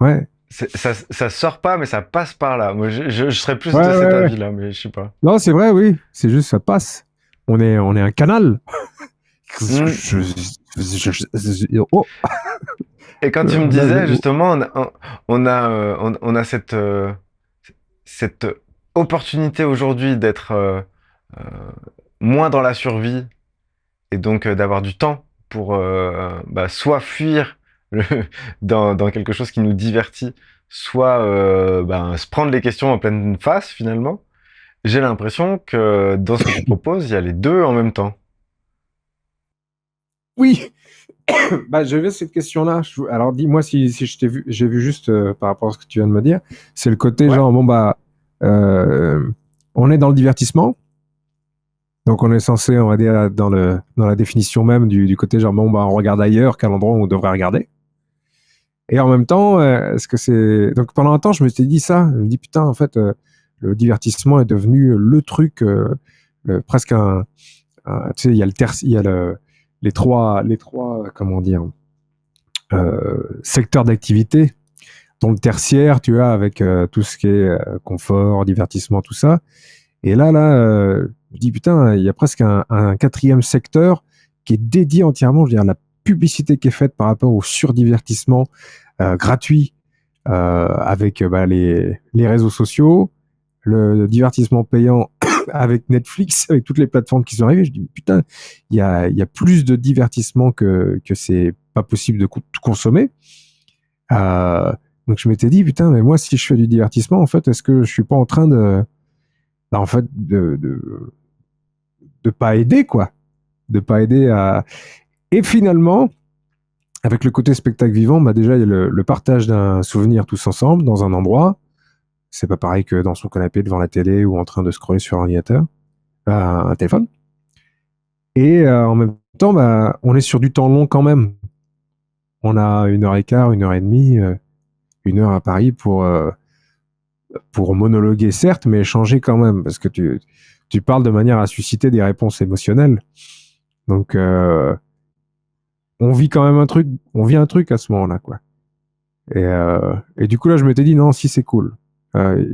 ouais, Ça sort pas, mais ça passe par là. Moi, je serais plus ouais, de cet ouais, ouais. avis-là, mais je sais pas. Non, c'est vrai, oui. C'est juste, ça passe. On est un canal. Hmm. Oh, Et quand tu me on a disais, justement, on a cette opportunité aujourd'hui d'être euh, moins dans la survie et donc d'avoir du temps pour bah, soit fuir le- dans quelque chose qui nous divertit, soit ben, se prendre les questions en pleine face finalement. J'ai l'impression que dans ce que tu proposes, il y a les deux en même temps. oui. Bah, j'avais cette question-là. Alors, dis-moi si je t'ai vu, j'ai vu juste par rapport à ce que tu viens de me dire. C'est le côté Ouais. genre, bon, bah, euh, on est dans le divertissement. Donc, on est censé, on va dire, dans la définition même du côté genre, bon, bah, on regarde ailleurs qu'à l'endroit où on devrait regarder. Et en même temps, est-ce que c'est. Donc, pendant un temps, je me suis dit ça. Je me dis, putain, en fait, le divertissement est devenu le truc, presque tu sais, il y a il y a les trois, comment dire, secteurs d'activité, dont le tertiaire, tu vois, avec tout ce qui est confort, divertissement, tout ça. Et je dis putain, il y a presque un quatrième secteur qui est dédié entièrement, je veux dire, la publicité qui est faite par rapport au surdivertissement gratuit avec les réseaux sociaux, le divertissement payant avec Netflix, avec toutes les plateformes qui sont arrivées. Je dis putain, il y a plus de divertissement que c'est pas possible de consommer. Euh, donc je m'étais dit putain, mais moi si je fais du divertissement, en fait, est-ce que je suis pas en train en fait, de pas aider quoi, de pas aider à. Et finalement, avec le côté spectacle vivant, bah déjà il y a le partage d'un souvenir tous ensemble dans un endroit. C'est pas pareil que dans son canapé devant la télé ou en train de scroller sur l'ordinateur, un téléphone. Et en même temps, bah, on est sur du temps long quand même. On a 1 heure et quart, 1 heure et demie, 1 heure à Paris pour monologuer certes, mais échanger quand même, parce que tu parles de manière à susciter des réponses émotionnelles. Donc, on vit quand même un truc, on vit un truc à ce moment-là, quoi. Et du coup, là, je m'étais dit, non, si c'est cool. Euh,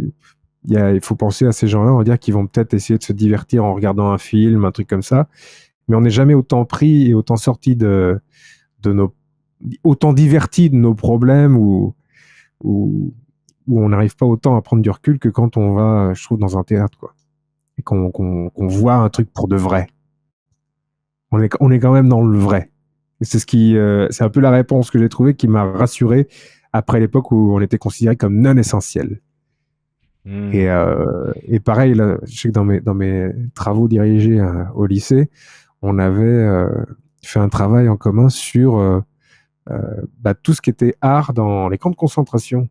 il faut penser à ces gens-là, on va dire, qui vont peut-être essayer de se divertir en regardant un film, un truc comme ça. Mais on n'est jamais autant pris et autant sorti de nos, autant diverti de nos problèmes ou, où on n'arrive pas autant à prendre du recul que quand on va, je trouve, dans un théâtre, quoi. Et qu'on voit un truc pour de vrai. On est quand même dans le vrai. Et c'est un peu la réponse que j'ai trouvée qui m'a rassuré après l'époque où on était considéré comme non essentiel. Hmm. Et pareil, là, je sais que dans mes travaux dirigés au lycée, on avait fait un travail en commun sur tout ce qui était art dans les camps de concentration.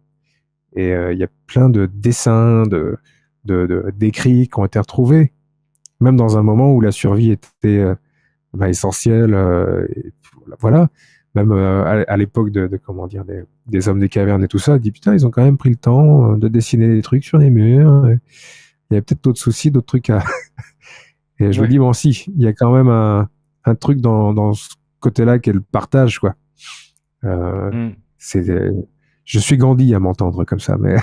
Et il y a plein de dessins, d'écrits qui ont été retrouvés, même dans un moment où la survie était essentielle. Voilà. Même à l'époque comment dire, des hommes des cavernes et tout ça, dit putain, ils ont quand même pris le temps de dessiner des trucs sur les murs. Il y a peut-être d'autres soucis, d'autres trucs à. Et je me Ouais. dis, bon, si, il y a quand même un truc dans ce côté-là qui est le partage, quoi. Euh, Hmm. c'est, je suis Gandhi à m'entendre comme ça, mais.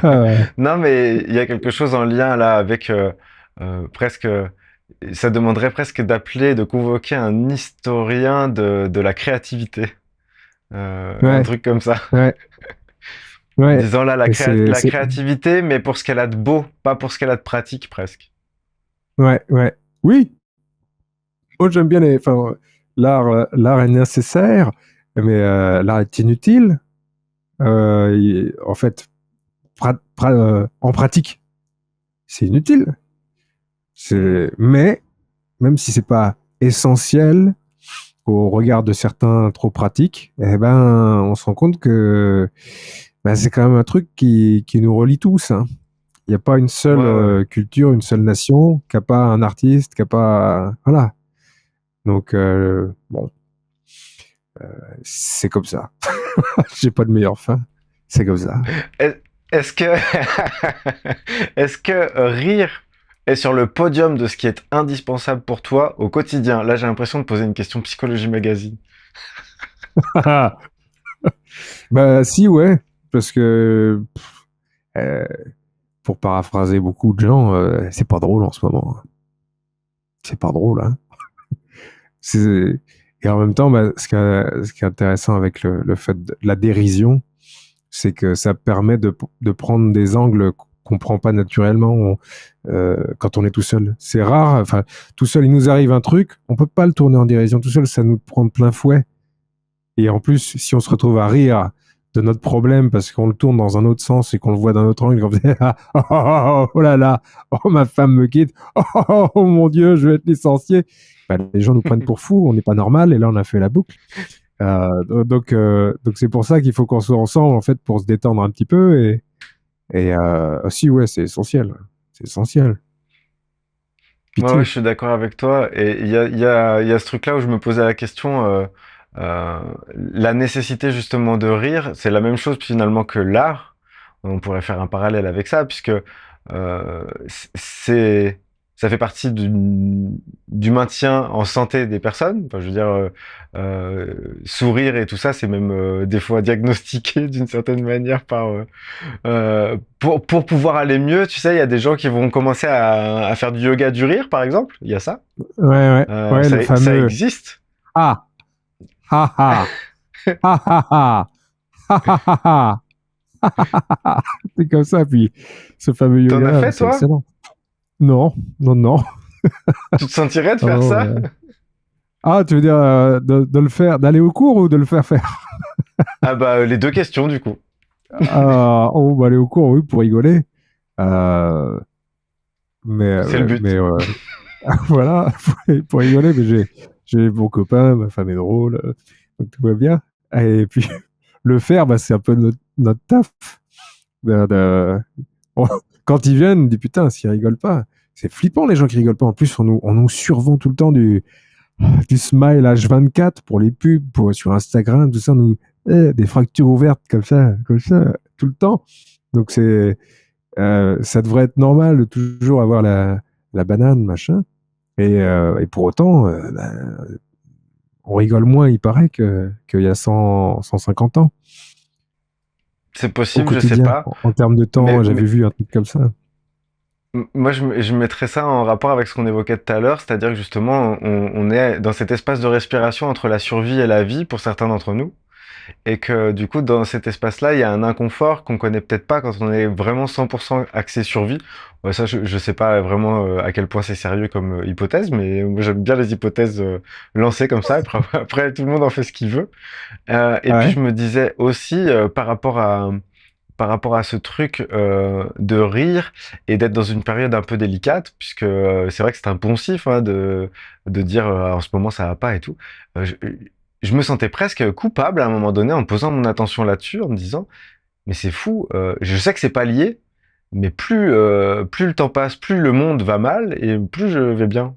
euh, Non, mais il y a quelque chose en lien là avec presque. Ça demanderait presque d'appeler, de convoquer un historien de la créativité. Un ouais, truc comme ça. ouais, ouais. Disons là, Et la créativité, mais pour ce qu'elle a de beau, pas pour ce qu'elle a de pratique presque. ouais, ouais. Oui, moi j'aime bien enfin, l'art est nécessaire, mais l'art est inutile. En fait, en pratique, c'est inutile. Hmm. Mais même si c'est pas essentiel au regard de certains trop pratiques, eh ben, on se rend compte que bah, c'est quand même un truc qui nous relie tous, hein. Il n'y a pas une seule Ouais, ouais. culture, une seule nation qui n'a pas un artiste, qui n'a pas... Voilà. Donc, bon, c'est comme ça. J'ai pas de meilleure fin. C'est comme ça. Est- Est-ce que, est-ce que rire est sur le podium de ce qui est indispensable pour toi au quotidien? Là, j'ai l'impression de poser une question Psychologie Magazine. Bah si, ouais. Parce que, euh, pour paraphraser beaucoup de gens, c'est pas drôle en ce moment. C'est pas drôle, hein. C'est- Et en même temps, bah, ce qui est intéressant avec le fait de la dérision, c'est que ça permet de prendre des angles qu'on prend pas naturellement quand on est tout seul. C'est rare. Enfin, tout seul, il nous arrive un truc, on peut pas le tourner en dérision tout seul, ça nous prend de plein fouet. Et en plus, si on se retrouve à rire de notre problème parce qu'on le tourne dans un autre sens et qu'on le voit d'un autre angle, on fait ah, oh, oh, oh, oh là là, oh ma femme me quitte, oh, oh, oh, oh, mon Dieu, je vais être licencié. Bah, les gens nous prennent pour fous, on n'est pas normal et là on a fait la boucle. Donc c'est pour ça qu'il faut qu'on soit ensemble en fait pour se détendre un petit peu et aussi ouais c'est essentiel, c'est essentiel. Ouais, ouais, je Pitié. suis d'accord avec toi. Et il y a ce truc-là où je me posais la question, euh, la nécessité justement de rire, c'est la même chose finalement que l'art. On pourrait faire un parallèle avec ça, puisque c'est, ça fait partie du maintien en santé des personnes. Enfin, je veux dire, sourire et tout ça, c'est même des fois diagnostiqué d'une certaine manière par pour pouvoir aller mieux, tu sais, il y a des gens qui vont commencer à faire du yoga du rire, par exemple. Il y a ça. Ouais ouais ouais le Ça fameux existe. ah ha ha ha ha ha ha ha ha ha. C'est comme ça puis ce fameux T'en yoga as là fait, c'est toi? excellent. Non non non Tu te sentirais de non, faire non, ça? ah tu veux dire de le faire d'aller au cours ou de le faire faire. Ah bah, les deux questions, du coup. Oh bah aller au cours oui pour rigoler. Euh, C'est le but. mais voilà, pour rigoler, mais j'ai mon copain, ma femme est drôle, donc tout va bien. Et puis, le faire, bah, c'est un peu notre taf. De- de- on- Quand ils viennent, on dit putain, s'ils rigolent pas, c'est flippant les gens qui rigolent pas. En plus, on nous survend tout le temps du smile H24 pour les pubs, sur Instagram, tout ça, des fractures ouvertes comme ça, tout le temps. Donc, ça devrait être normal de toujours avoir la banane, machin. Et pour autant, on rigole moins, il paraît, qu'il y a 150 ans. C'est Au possible, je sais quotidien, pas. en termes de temps, j'avais Mais vu un truc comme ça. moi, je mettrais ça en rapport avec ce qu'on évoquait tout à l'heure, c'est-à-dire que justement, on est dans cet espace de respiration entre la survie et la vie pour certains d'entre nous. Et que du coup, dans cet espace-là, il y a un inconfort qu'on connaît peut-être pas quand on est vraiment 100% axé survie. Ouais, ça, je sais pas vraiment à quel point c'est sérieux comme hypothèse, mais moi j'aime bien les hypothèses lancées comme ça. Après, après, tout le monde en fait ce qu'il veut. Et Ah puis ouais. je me disais aussi par rapport à ce truc de rire et d'être dans une période un peu délicate, puisque c'est vrai que c'est un poncif hein, de dire en ce moment ça va pas et tout. Euh, je, je me sentais presque coupable à un moment donné en posant mon attention là-dessus, en me disant mais c'est fou, je sais que c'est pas lié, mais plus le temps passe, plus le monde va mal et plus je vais bien.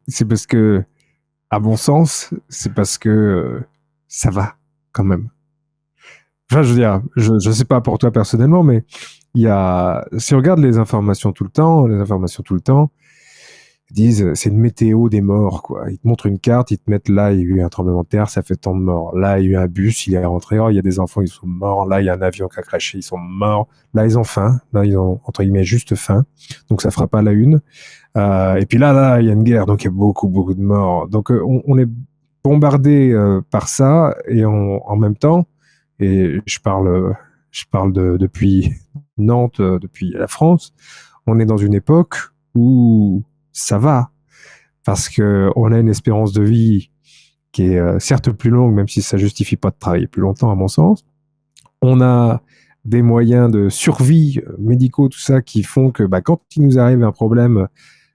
C'est parce que, à mon sens, c'est parce que ça va, quand même. Enfin, je veux dire, je sais pas pour toi personnellement, mais si on regarde les informations tout le temps, ils disent, c'est une météo des morts, quoi. Ils te montrent une carte, ils te mettent là, il y a eu un tremblement de terre, ça fait tant de morts. Là, il y a eu un bus, il est rentré, oh, il y a des enfants, ils sont morts. Là, il y a un avion qui a crashé, ils sont morts. Là, ils ont faim. Là, ils ont, entre guillemets, juste faim. Donc, ça fera pas la une. Et puis là, il y a une guerre, donc il y a beaucoup, beaucoup de morts. Donc, on est bombardé par ça, et en même temps, et je parle depuis Nantes, depuis la France, on est dans une époque où ça va, parce que on a une espérance de vie qui est certes plus longue, même si ça justifie pas de travailler plus longtemps, à mon sens. On a des moyens de survie médicaux, tout ça, qui font que bah, quand il nous arrive un problème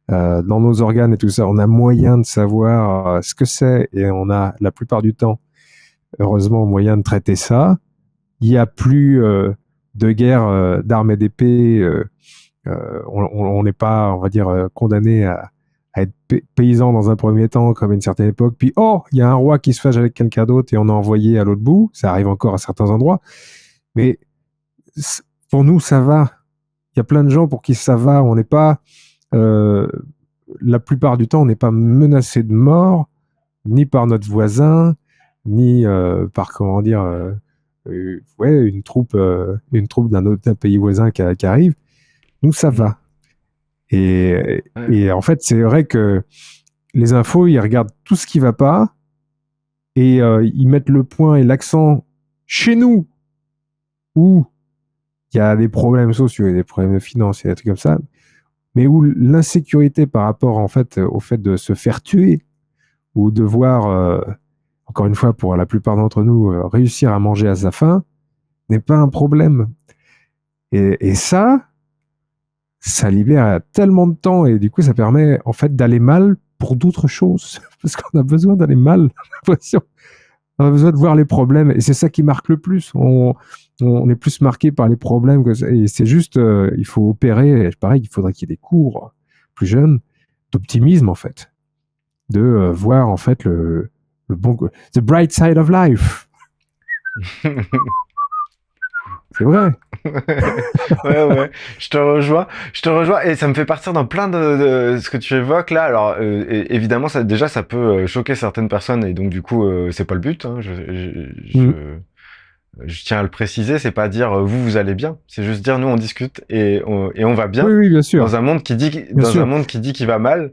dans nos organes et tout ça, on a moyen de savoir ce que c'est et on a la plupart du temps, heureusement, moyen de traiter ça. il y a plus de guerre d'armes et d'épée. On n'est pas, on va dire, condamné à être paysan dans un premier temps, comme à une certaine époque. Puis, oh, il y a un roi qui se fâche avec quelqu'un d'autre et on a envoyé à l'autre bout. Ça arrive encore à certains endroits. Mais pour nous, ça va. Il y a plein de gens pour qui ça va. On n'est pas, la plupart du temps, on n'est pas menacé de mort, ni par notre voisin, ni par, comment dire, ouais, une troupe d'un pays voisin qui arrive. Nous, ça va. Et en fait, c'est vrai que les infos, ils regardent tout ce qui va pas et ils mettent le point et l'accent chez nous, où il y a des problèmes sociaux, et des problèmes financiers, des trucs comme ça, mais où l'insécurité par rapport en fait au fait de se faire tuer ou de voir, encore une fois pour la plupart d'entre nous, réussir à manger à sa faim n'est pas un problème. Et ça libère tellement de temps et du coup ça permet en fait d'aller mal pour d'autres choses parce qu'on a besoin d'aller mal, j'ai l'impression. On a besoin de voir les problèmes et c'est ça qui marque le plus. On est plus marqué par les problèmes et c'est juste, il faut opérer. Et pareil, il faudrait qu'il y ait des cours plus jeunes d'optimisme en fait, de voir en fait le bon, the bright side of life. C'est vrai. Ouais, je te rejoins, et ça me fait partir dans plein de ce que tu évoques là. Alors, évidemment, ça peut choquer certaines personnes, et donc du coup, c'est pas le but. Hein. Je tiens à le préciser, c'est pas dire vous allez bien, c'est juste dire nous on discute et on va bien Oui, bien sûr. dans un monde qui dit un monde qui dit qu'il va mal.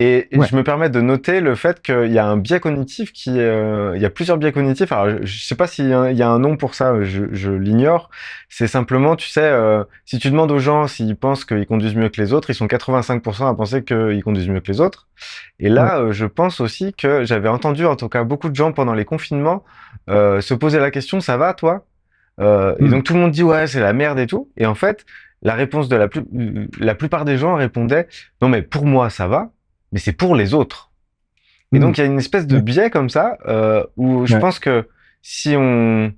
Et Ouais. je me permets de noter le fait qu'il y a un biais cognitif il y a plusieurs biais cognitifs. Alors, je sais pas s'il y a un nom pour ça, je l'ignore. C'est simplement, tu sais, si tu demandes aux gens s'ils pensent qu'ils conduisent mieux que les autres, ils sont 85% à penser qu'ils conduisent mieux que les autres. Et Ouais. là, je pense aussi que j'avais entendu, en tout cas, beaucoup de gens pendant les confinements se poser la question, ça va, toi? Et donc tout le monde dit ouais, c'est la merde et tout. Et en fait, la réponse de la plupart des gens répondait non mais pour moi ça va, mais c'est pour les autres. Et donc il y a une espèce de Ouais. biais comme ça où je Ouais. pense que si on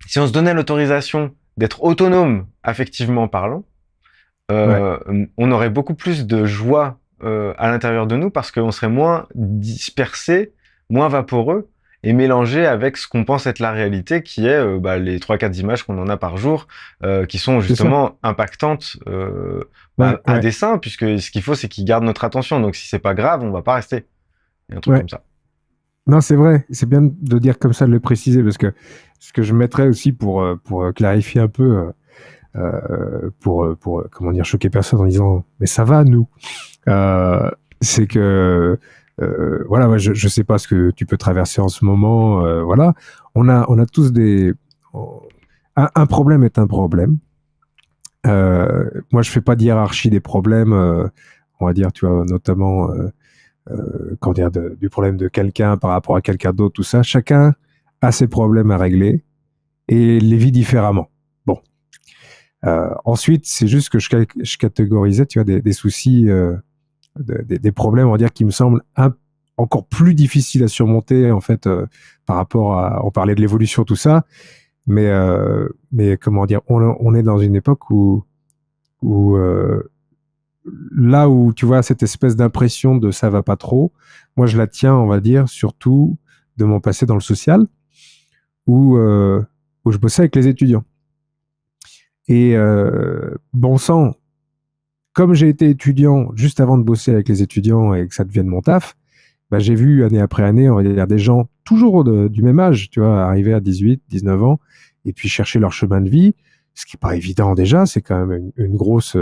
se donnait l'autorisation d'être autonome affectivement parlant, Ouais. on aurait beaucoup plus de joie à l'intérieur de nous parce qu'on serait moins dispersé, moins vaporeux et mélangé avec ce qu'on pense être la réalité, qui est les 3-4 images qu'on en a par jour, qui sont C'est ça. justement impactantes Ouais. à Ouais. dessein, puisque ce qu'il faut, c'est qu'ils gardent notre attention. Donc si c'est pas grave, on va pas rester. Il y a un truc Ouais. comme ça. Non, c'est vrai. C'est bien de dire comme ça, de le préciser, parce que ce que je mettrais aussi pour clarifier un peu, pour comment dire, choquer personne en disant, mais ça va, nous. C'est que, voilà, ouais, je sais pas ce que tu peux traverser en ce moment, voilà. On a tous un problème est un problème. Moi, je fais pas de hiérarchie des problèmes, on va dire, tu vois, notamment, comment dire, du problème de quelqu'un par rapport à quelqu'un d'autre, tout ça. Chacun a ses problèmes à régler et les vit différemment. Bon. Ensuite, c'est juste que je catégorisais, tu vois, des soucis, des problèmes, on va dire, qui me semblent encore plus difficiles à surmonter, en fait, par rapport à, on parlait de l'évolution, tout ça, mais comment dire, on est dans une époque où là où tu vois cette espèce d'impression de ça va pas trop, moi je la tiens, on va dire, surtout de mon passé dans le social, où je bossais avec les étudiants. Et bon sang, comme j'ai été étudiant juste avant de bosser avec les étudiants et que ça devienne mon taf, bah, j'ai vu année après année, on va dire, des gens toujours du même âge, tu vois, arriver à 18, 19 ans, et puis chercher leur chemin de vie, ce qui n'est pas évident déjà, c'est quand même une grosse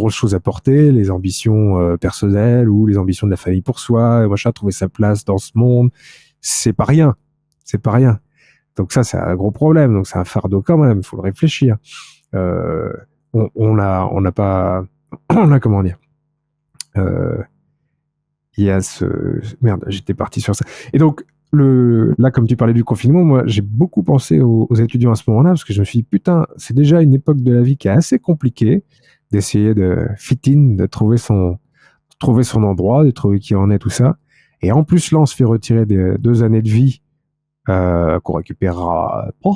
chose à porter, les ambitions personnelles ou les ambitions de la famille pour soi, machin, trouver sa place dans ce monde, c'est pas rien, c'est pas rien. Donc ça, c'est un gros problème, donc c'est un fardeau quand même, il faut le réfléchir. Euh, on a pas, on a comment dire, il y a merde, j'étais parti sur ça. Et donc là, comme tu parlais du confinement, moi, j'ai beaucoup pensé aux étudiants à ce moment-là, parce que je me suis dit, putain, c'est déjà une époque de la vie qui est assez compliquée, d'essayer de fit in, de trouver son endroit, de trouver qui en est, tout ça. Et en plus, là, on se fait retirer des 2 années de vie qu'on récupérera pas.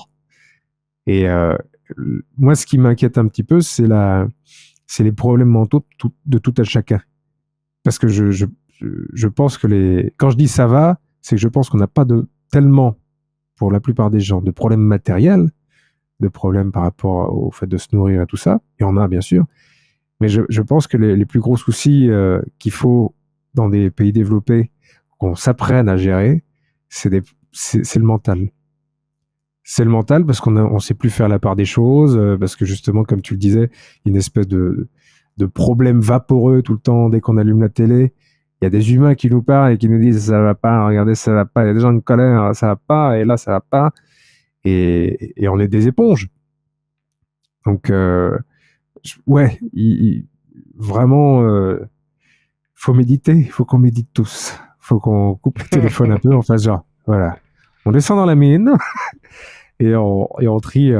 Et moi, ce qui m'inquiète un petit peu, c'est les problèmes mentaux de tout à chacun. Parce que je pense que quand je dis ça va, c'est que je pense qu'on n'a pas tellement, pour la plupart des gens, de problèmes matériels, de problèmes par rapport au fait de se nourrir et tout ça. Il y en a, bien sûr. Mais je pense que les plus gros soucis qu'il faut dans des pays développés qu'on s'apprenne à gérer, c'est le mental. C'est le mental parce on sait plus faire la part des choses, parce que justement, comme tu le disais, il y a une espèce de problème vaporeux tout le temps dès qu'on allume la télé. Il y a des humains qui nous parlent et qui nous disent ça va pas, regardez, ça va pas. Il y a des gens de colère, ça va pas, et là, ça va pas. Et on est des éponges. Donc, ouais, vraiment, faut méditer. Il faut qu'on médite tous. Faut qu'on coupe le téléphone un peu, on fasse genre, voilà. On descend dans la mine et on trie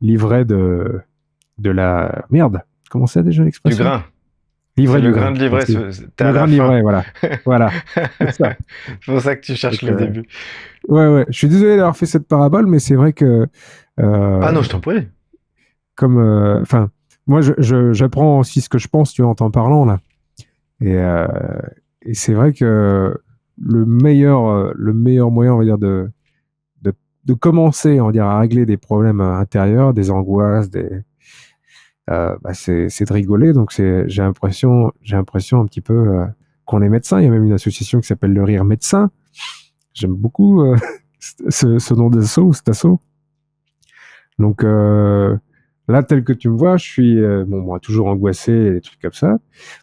l'ivraie de la... Merde, comment c'est déjà Du l'expression? grain. C'est Livret le du grain grain. de livret, Merci. t'es Le à grain la de fin. livret, voilà. Voilà. C'est ça. C'est pour ça que tu cherches Donc, le début. ouais, ouais. Je suis désolé d'avoir fait cette parabole, mais c'est vrai que Ah euh, non, je t'en prie. comme, enfin, moi, j'apprends aussi ce que je pense, tu vois, en t'en parlant là. Et, euh, et c'est vrai que le meilleur moyen, on va dire, de, de commencer, on va dire, à régler des problèmes intérieurs, des angoisses, c'est de rigoler. Donc j'ai l'impression un petit peu qu'on est médecin. Il y a même une association qui s'appelle le Rire Médecin. J'aime beaucoup ce nom d'assaut, cet assaut. Donc là, tel que tu me vois, je suis bon, moi, toujours angoissé et des trucs comme ça,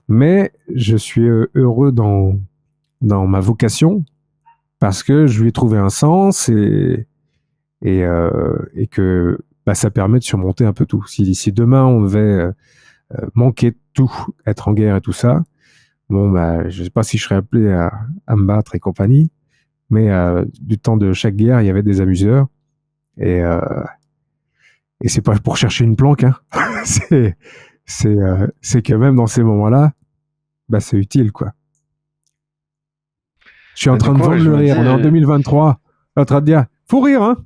mais je suis heureux dans ma vocation parce que je lui ai trouvé un sens et que bah, ça permet de surmonter un peu tout. Si demain on devait manquer de tout, être en guerre et tout ça, bon, bah, je sais pas si je serais appelé à me battre et compagnie, mais du temps de chaque guerre, il y avait des amuseurs et, euh, et c'est pas pour chercher une planque, hein. c'est, c'est que même dans ces moments-là, bah, c'est utile, quoi. Je suis en Mais du train de coup, ouais, vendre je le me rire. On est en dis. 2023. En train de dire, faut rire, hein.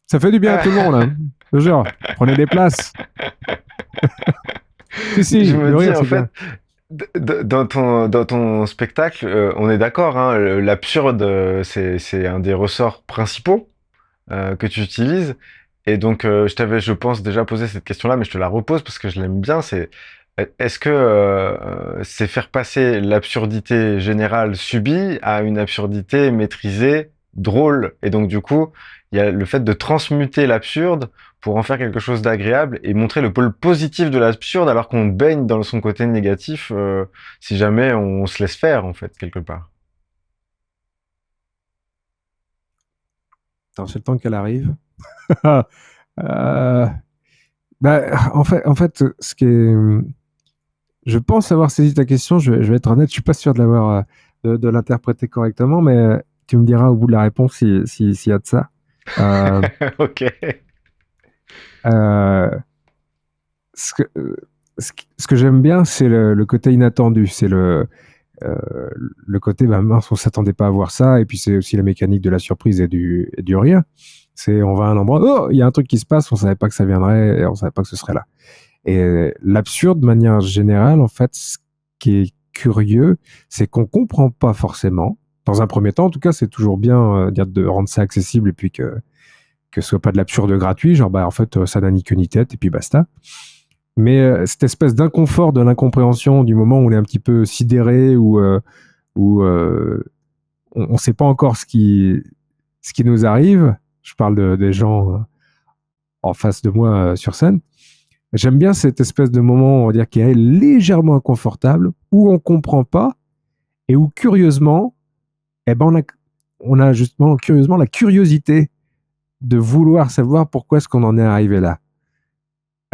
Ça fait du bien à tout le monde, hein. Genre, prenez des places. Si, Je si, me le dis, rire, en c'est fait, bien. dans ton spectacle, on est d'accord, hein, l'absurde, c'est un des ressorts principaux que tu utilises. Et donc, je t'avais, je pense, déjà posé cette question-là, mais je te la repose parce que je l'aime bien. Est-ce que c'est faire passer l'absurdité générale subie à une absurdité maîtrisée, drôle? Et donc, du coup, il y a le fait de transmuter l'absurde pour en faire quelque chose d'agréable et montrer le pôle positif de l'absurde alors qu'on baigne dans son côté négatif si jamais on se laisse faire, en fait, quelque part. Attends, c'est le temps qu'elle arrive. euh, bah, en fait, je pense avoir saisi ta question. Je vais être honnête, je suis pas sûr de l'avoir, de l'interpréter correctement, mais tu me diras au bout de la réponse s'il y a de ça. Euh, Ok. euh, ce que j'aime bien, c'est le côté inattendu. C'est euh, le côté, bah, mince, on s'attendait pas à voir ça. Et puis, c'est aussi la mécanique de la surprise et du rire. C'est, on va à un endroit, oh, il y a un truc qui se passe, on savait pas que ça viendrait, et on savait pas que ce serait là. Et l'absurde, de manière générale, en fait, ce qui est curieux, c'est qu'on comprend pas forcément. Dans un premier temps, en tout cas, c'est toujours bien de rendre ça accessible et puis que ce soit pas de l'absurde gratuit, genre, bah, en fait, ça n'a ni queue ni tête, et puis basta. Mais cette espèce d'inconfort de l'incompréhension du moment où on est un petit peu sidéré ou où on ne sait pas encore ce qui nous arrive. Je parle des gens en face de moi sur scène. J'aime bien cette espèce de moment, on va dire, qui est légèrement inconfortable, où on comprend pas et où curieusement, eh ben on a justement curieusement la curiosité de vouloir savoir pourquoi est-ce qu'on en est arrivé là.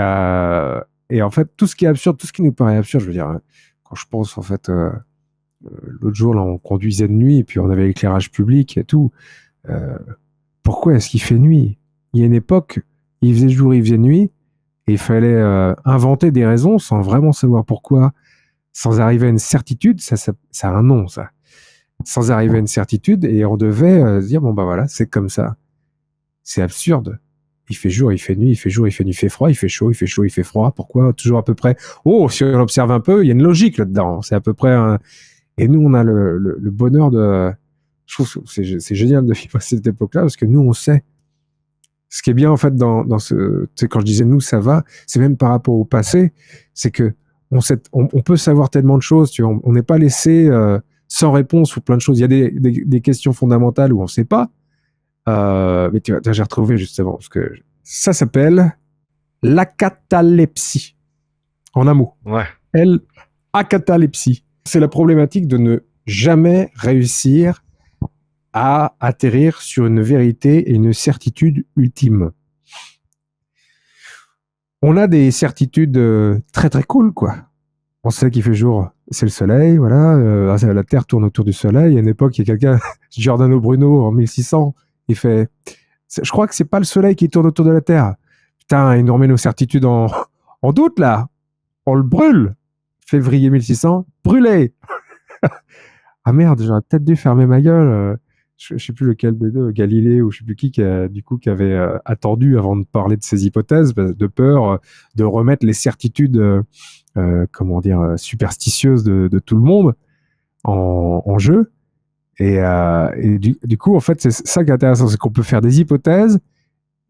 Euh, et en fait, tout ce qui est absurde, tout ce qui nous paraît absurde, je veux dire, quand je pense en fait, l'autre jour, là, on conduisait de nuit et puis on avait l'éclairage public et tout. Euh, Pourquoi est-ce qu'il fait nuit? Il y a une époque, il faisait jour, il faisait nuit, et il fallait inventer des raisons sans vraiment savoir pourquoi, sans arriver à une certitude. Ça a un nom, ça. Sans arriver à une certitude, et on devait se dire bon bah voilà, c'est comme ça. C'est absurde. Il fait jour, il fait nuit, il fait jour, il fait nuit, il fait froid, il fait chaud, il fait chaud, il fait froid. Pourquoi? Toujours à peu près. Oh, si on observe un peu, il y a une logique là-dedans. C'est à peu près un... Et nous, on a le bonheur de... Je trouve que c'est génial de vivre à cette époque-là parce que nous, on sait. Ce qui est bien, en fait, dans ce... Tu sais, quand je disais nous, ça va, c'est même par rapport au passé, c'est que on peut savoir tellement de choses, tu vois. On n'est pas laissé sans réponse pour plein de choses. Il y a des questions fondamentales où on ne sait pas. Mais tu vois, j'ai retrouvé justement, parce que ça s'appelle l'acatalepsie, en un mot. Ouais. L'acatalepsie. C'est la problématique de ne jamais réussir à atterrir sur une vérité et une certitude ultime. On a des certitudes très très cool, quoi. On sait qu'il fait jour, c'est le soleil, voilà. La Terre tourne autour du soleil. À une époque, il y a quelqu'un, Giordano Bruno, en 1600, il fait... Je crois que c'est pas le soleil qui tourne autour de la Terre. Putain, il nous remet nos certitudes en doute, là. On le brûle. Février 1600, brûlé. Ah merde, j'aurais peut-être dû fermer ma gueule. Je sais plus lequel des deux, Galilée ou je sais plus qui avait attendu avant de parler de ces hypothèses, de peur de remettre les certitudes, superstitieuses de tout le monde en jeu. Et du coup, en fait, c'est ça qui est intéressant, c'est qu'on peut faire des hypothèses.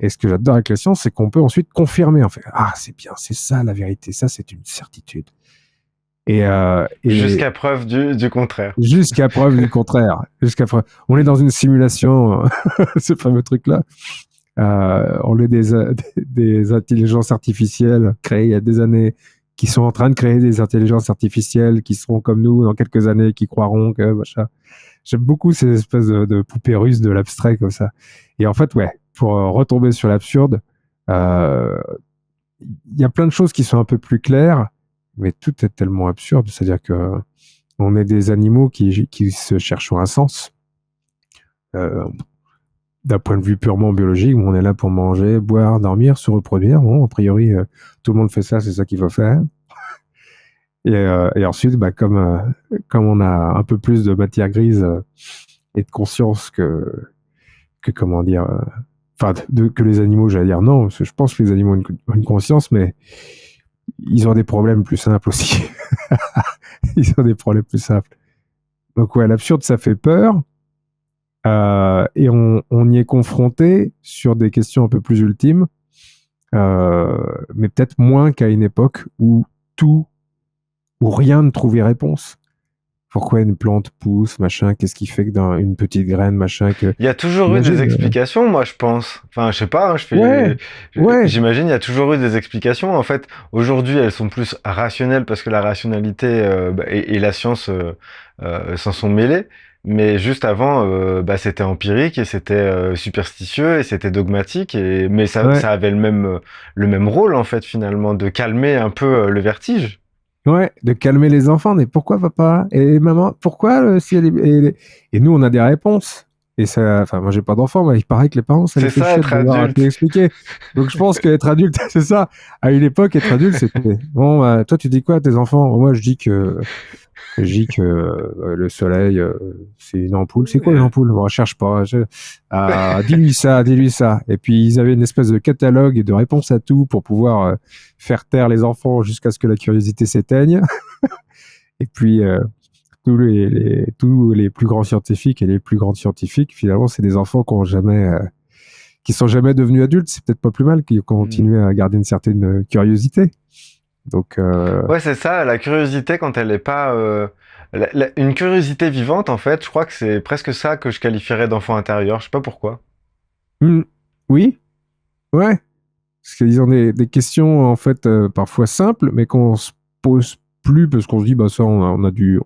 Et ce que j'adore avec la science, c'est qu'on peut ensuite confirmer. En fait, ah, c'est bien, c'est ça la vérité, ça c'est une certitude. Et Jusqu'à preuve du contraire. Jusqu'à preuve du contraire. On est dans une simulation, ce fameux truc-là. On est des intelligences artificielles créées il y a des années, qui sont en train de créer des intelligences artificielles qui seront comme nous dans quelques années, qui croiront que machin. J'aime beaucoup ces espèces de poupées russes de l'abstrait comme ça. Et en fait, ouais, pour retomber sur l'absurde, il y a plein de choses qui sont un peu plus claires, mais tout est tellement absurde. C'est-à-dire que on est des animaux qui se cherchent un sens. D'un point de vue purement biologique, on est là pour manger, boire, dormir, se reproduire. Bon, a priori, tout le monde fait ça, c'est ça qu'il faut faire. Et ensuite, comme on a un peu plus de matière grise et de conscience que comment dire, que les animaux, j'allais dire non, parce que je pense que les animaux ont une conscience, mais ils ont des problèmes plus simples aussi. Ils ont des problèmes plus simples. Donc ouais, l'absurde, ça fait peur. Et on y est confronté sur des questions un peu plus ultimes, mais peut-être moins qu'à une époque où rien ne trouvait réponse. Pourquoi une plante pousse, machin, qu'est-ce qui fait que dans une petite graine, machin, que... Il y a toujours eu des explications, moi, je pense. Enfin, je sais pas, hein, j'imagine, il y a toujours eu des explications. En fait, aujourd'hui, elles sont plus rationnelles parce que la rationalité et la science s'en sont mêlées. Mais juste avant, c'était empirique et c'était superstitieux et c'était dogmatique. Mais ça avait le même rôle, en fait, finalement, de calmer un peu le vertige. Ouais, de calmer les enfants. Mais pourquoi papa et maman? Pourquoi et nous, on a des réponses. Et ça, enfin, moi, j'ai pas d'enfants, mais il paraît que les parents, ça les fait chier de devoir expliquer. Donc, je pense qu'être adulte, c'est ça. À une époque, être adulte, c'était bon. Toi, tu dis quoi à tes enfants? Moi, je dis que le soleil, c'est une ampoule. C'est quoi une ampoule? Bon, je cherche pas. Dis-lui ça. Et puis, ils avaient une espèce de catalogue de réponses à tout pour pouvoir faire taire les enfants jusqu'à ce que la curiosité s'éteigne. Et puis, tous les plus grands scientifiques et les plus grandes scientifiques, finalement, c'est des enfants qui sont jamais devenus adultes. C'est peut-être pas plus mal qu'ils continuent à garder une certaine curiosité. Donc, ouais, c'est ça, la curiosité quand elle n'est pas... une curiosité vivante, en fait, je crois que c'est presque ça que je qualifierais d'enfant intérieur, je sais pas pourquoi. Oui, ouais. Parce qu'ils ont des questions, en fait, parfois simples, mais qu'on se pose plus parce qu'on se dit, ça, on a dû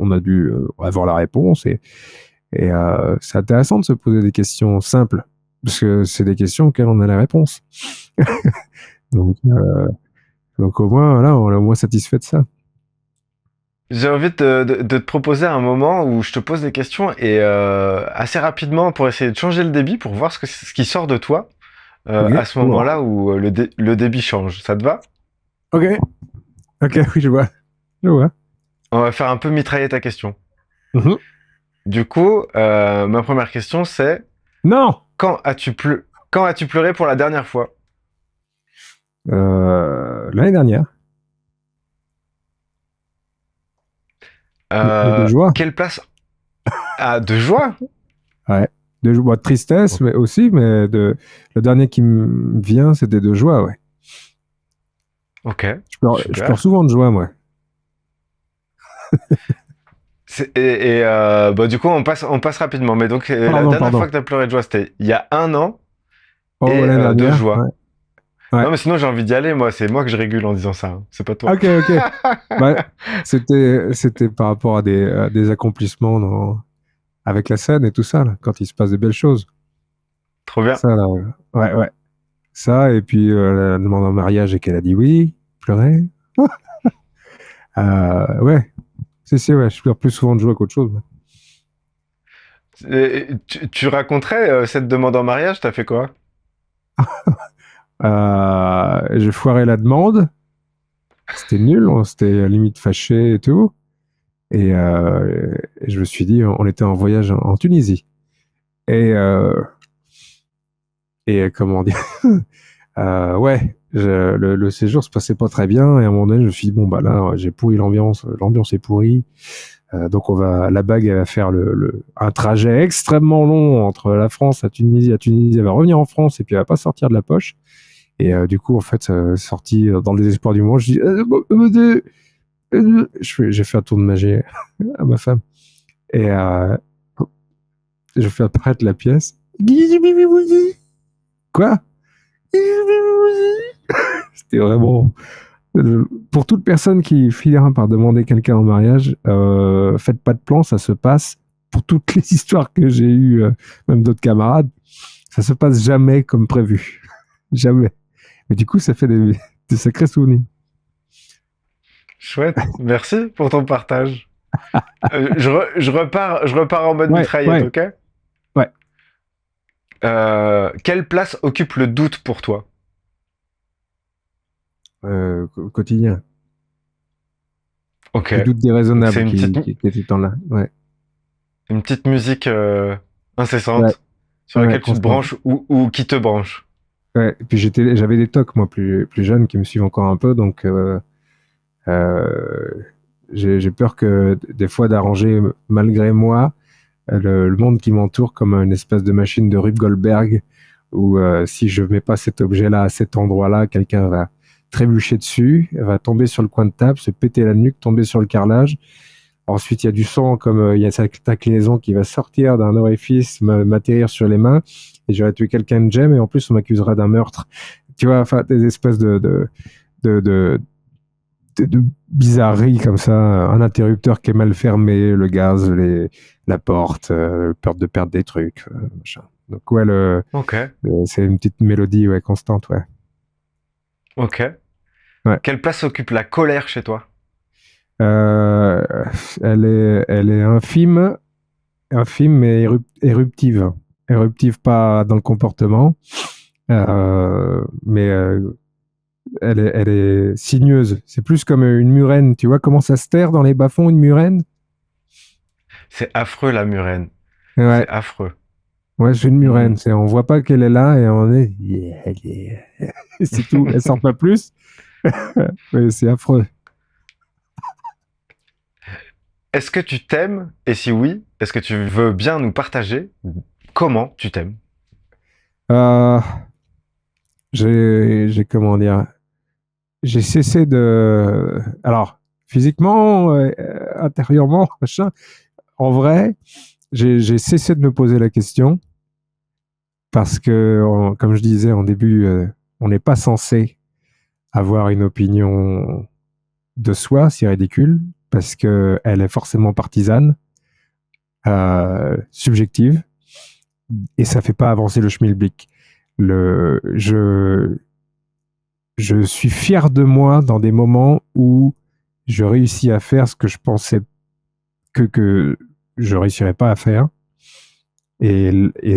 avoir la réponse. Et c'est intéressant de se poser des questions simples, parce que c'est des questions auxquelles on a la réponse. Donc au moins, là, on est au moins satisfait de ça. J'ai envie de te proposer un moment où je te pose des questions et assez rapidement pour essayer de changer le débit, pour voir ce qui sort de toi Okay. à ce moment-là où le débit change. Ça te va? Ok, oui, je vois. On va faire un peu mitrailler ta question. Mm-hmm. Du coup, ma première question c'est... Non! Quand as-tu pleuré pour la dernière fois? L'année dernière. Mais de joie. Quelle place? Ah, de joie? Ouais. De joie, de tristesse, mais aussi, mais le dernier qui me vient, c'était de joie, ouais. Ok, Je pleure super. souvent de joie, moi. Et du coup, on passe rapidement. Mais donc, la Pardon, dernière fois pardon. que tu as pleuré de joie, c'était il y a un an Oh, et l'année de dernière, ouais. joie. Ouais. Non, mais sinon, j'ai envie d'y aller, moi. C'est moi que je régule en disant ça, hein. C'est pas toi. Ok, ok. Bah, c'était par rapport à des accomplissements avec la scène et tout ça, là, quand il se passe de belles choses. Trop bien. Ça, là, ouais, ouais. Ça, et puis la demande en mariage et qu'elle a dit oui, pleurer. Ouais, si, ouais, je pleure plus souvent de joie qu'autre chose. Ouais. Tu raconterais cette demande en mariage, t'as fait quoi? J'ai foiré la demande, c'était nul, on s'était limite fâché et tout. Et je me suis dit, on était en voyage en Tunisie. Et, euh, et comment dire, ouais, le séjour se passait pas très bien. Et à un moment donné, je me suis dit, bon, bah là, j'ai pourri l'ambiance est pourrie. Donc la bague, elle va faire un trajet extrêmement long entre la France, la Tunisie, elle va revenir en France et puis elle va pas sortir de la poche. Et du coup, en fait, sorti dans le désespoir du moment, je dis, j'ai fait un tour de magie à ma femme et je fais apparaître la pièce. Quoi? C'était vraiment pour toute personne qui finira par demander quelqu'un en mariage, faites pas de plan, ça se passe. Pour toutes les histoires que j'ai eues, même d'autres camarades, ça se passe jamais comme prévu. Jamais. Mais du coup, ça fait des sacrés souvenirs. Chouette. Merci pour ton partage. Je repars en mode Ouais, mitraillette, ouais, ok? ouais. Quelle place occupe le doute pour toi? Quotidien. Ok. Le doute Donc c'est déraisonnable qui est tout le temps là. Ouais, une petite musique ouais, incessante sur ouais, laquelle tu te constant. branches ou qui te branche. Ouais. Et puis j'avais des tocs, moi, plus jeune, qui me suivent encore un peu, donc euh, j'ai peur que des fois d'arranger malgré moi le monde qui m'entoure comme une espèce de machine de Rube Goldberg où si je mets pas cet objet-là à cet endroit-là, quelqu'un va trébucher dessus, va tomber sur le coin de table, se péter la nuque, tomber sur le carrelage. Ensuite, il y a du sang, comme il y a cette inclinaison qui va sortir d'un orifice, m'atterrir sur les mains, et j'aurais tué quelqu'un de j'aime, et en plus, on m'accusera d'un meurtre. Tu vois, enfin, des espèces de, de, de bizarreries comme ça, un interrupteur qui est mal fermé, le gaz, la porte, peur de perdre des trucs, machin. Donc ouais, Ok, c'est une petite mélodie ouais, constante, ouais. ok. Ouais. Quelle place occupe la colère chez toi? Euh, elle est infime mais éruptive. Éruptive pas dans le comportement, mais elle est sinueuse. C'est plus comme une murène. Tu vois comment ça se terre dans les bas-fonds, une murène? C'est affreux la murène. Ouais, C'est affreux. ouais, j'ai une murène. Mhm. On voit pas qu'elle est là et on est. Yeah, yeah. C'est tout. Elle sort pas plus. Mais c'est affreux. Est-ce que tu t'aimes? Et si oui, est-ce que tu veux bien nous partager comment tu t'aimes? Euh, j'ai comment dire. J'ai cessé de. Alors, physiquement, intérieurement, machin. En vrai, j'ai cessé de me poser la question parce que, comme je disais en début, on n'est pas censé avoir une opinion de soi, si ridicule, parce que elle est forcément partisane, subjective, et ça fait pas avancer le schmilblick. Le, je suis fier de moi dans des moments où je réussis à faire ce que je pensais que je réussirais pas à faire. Et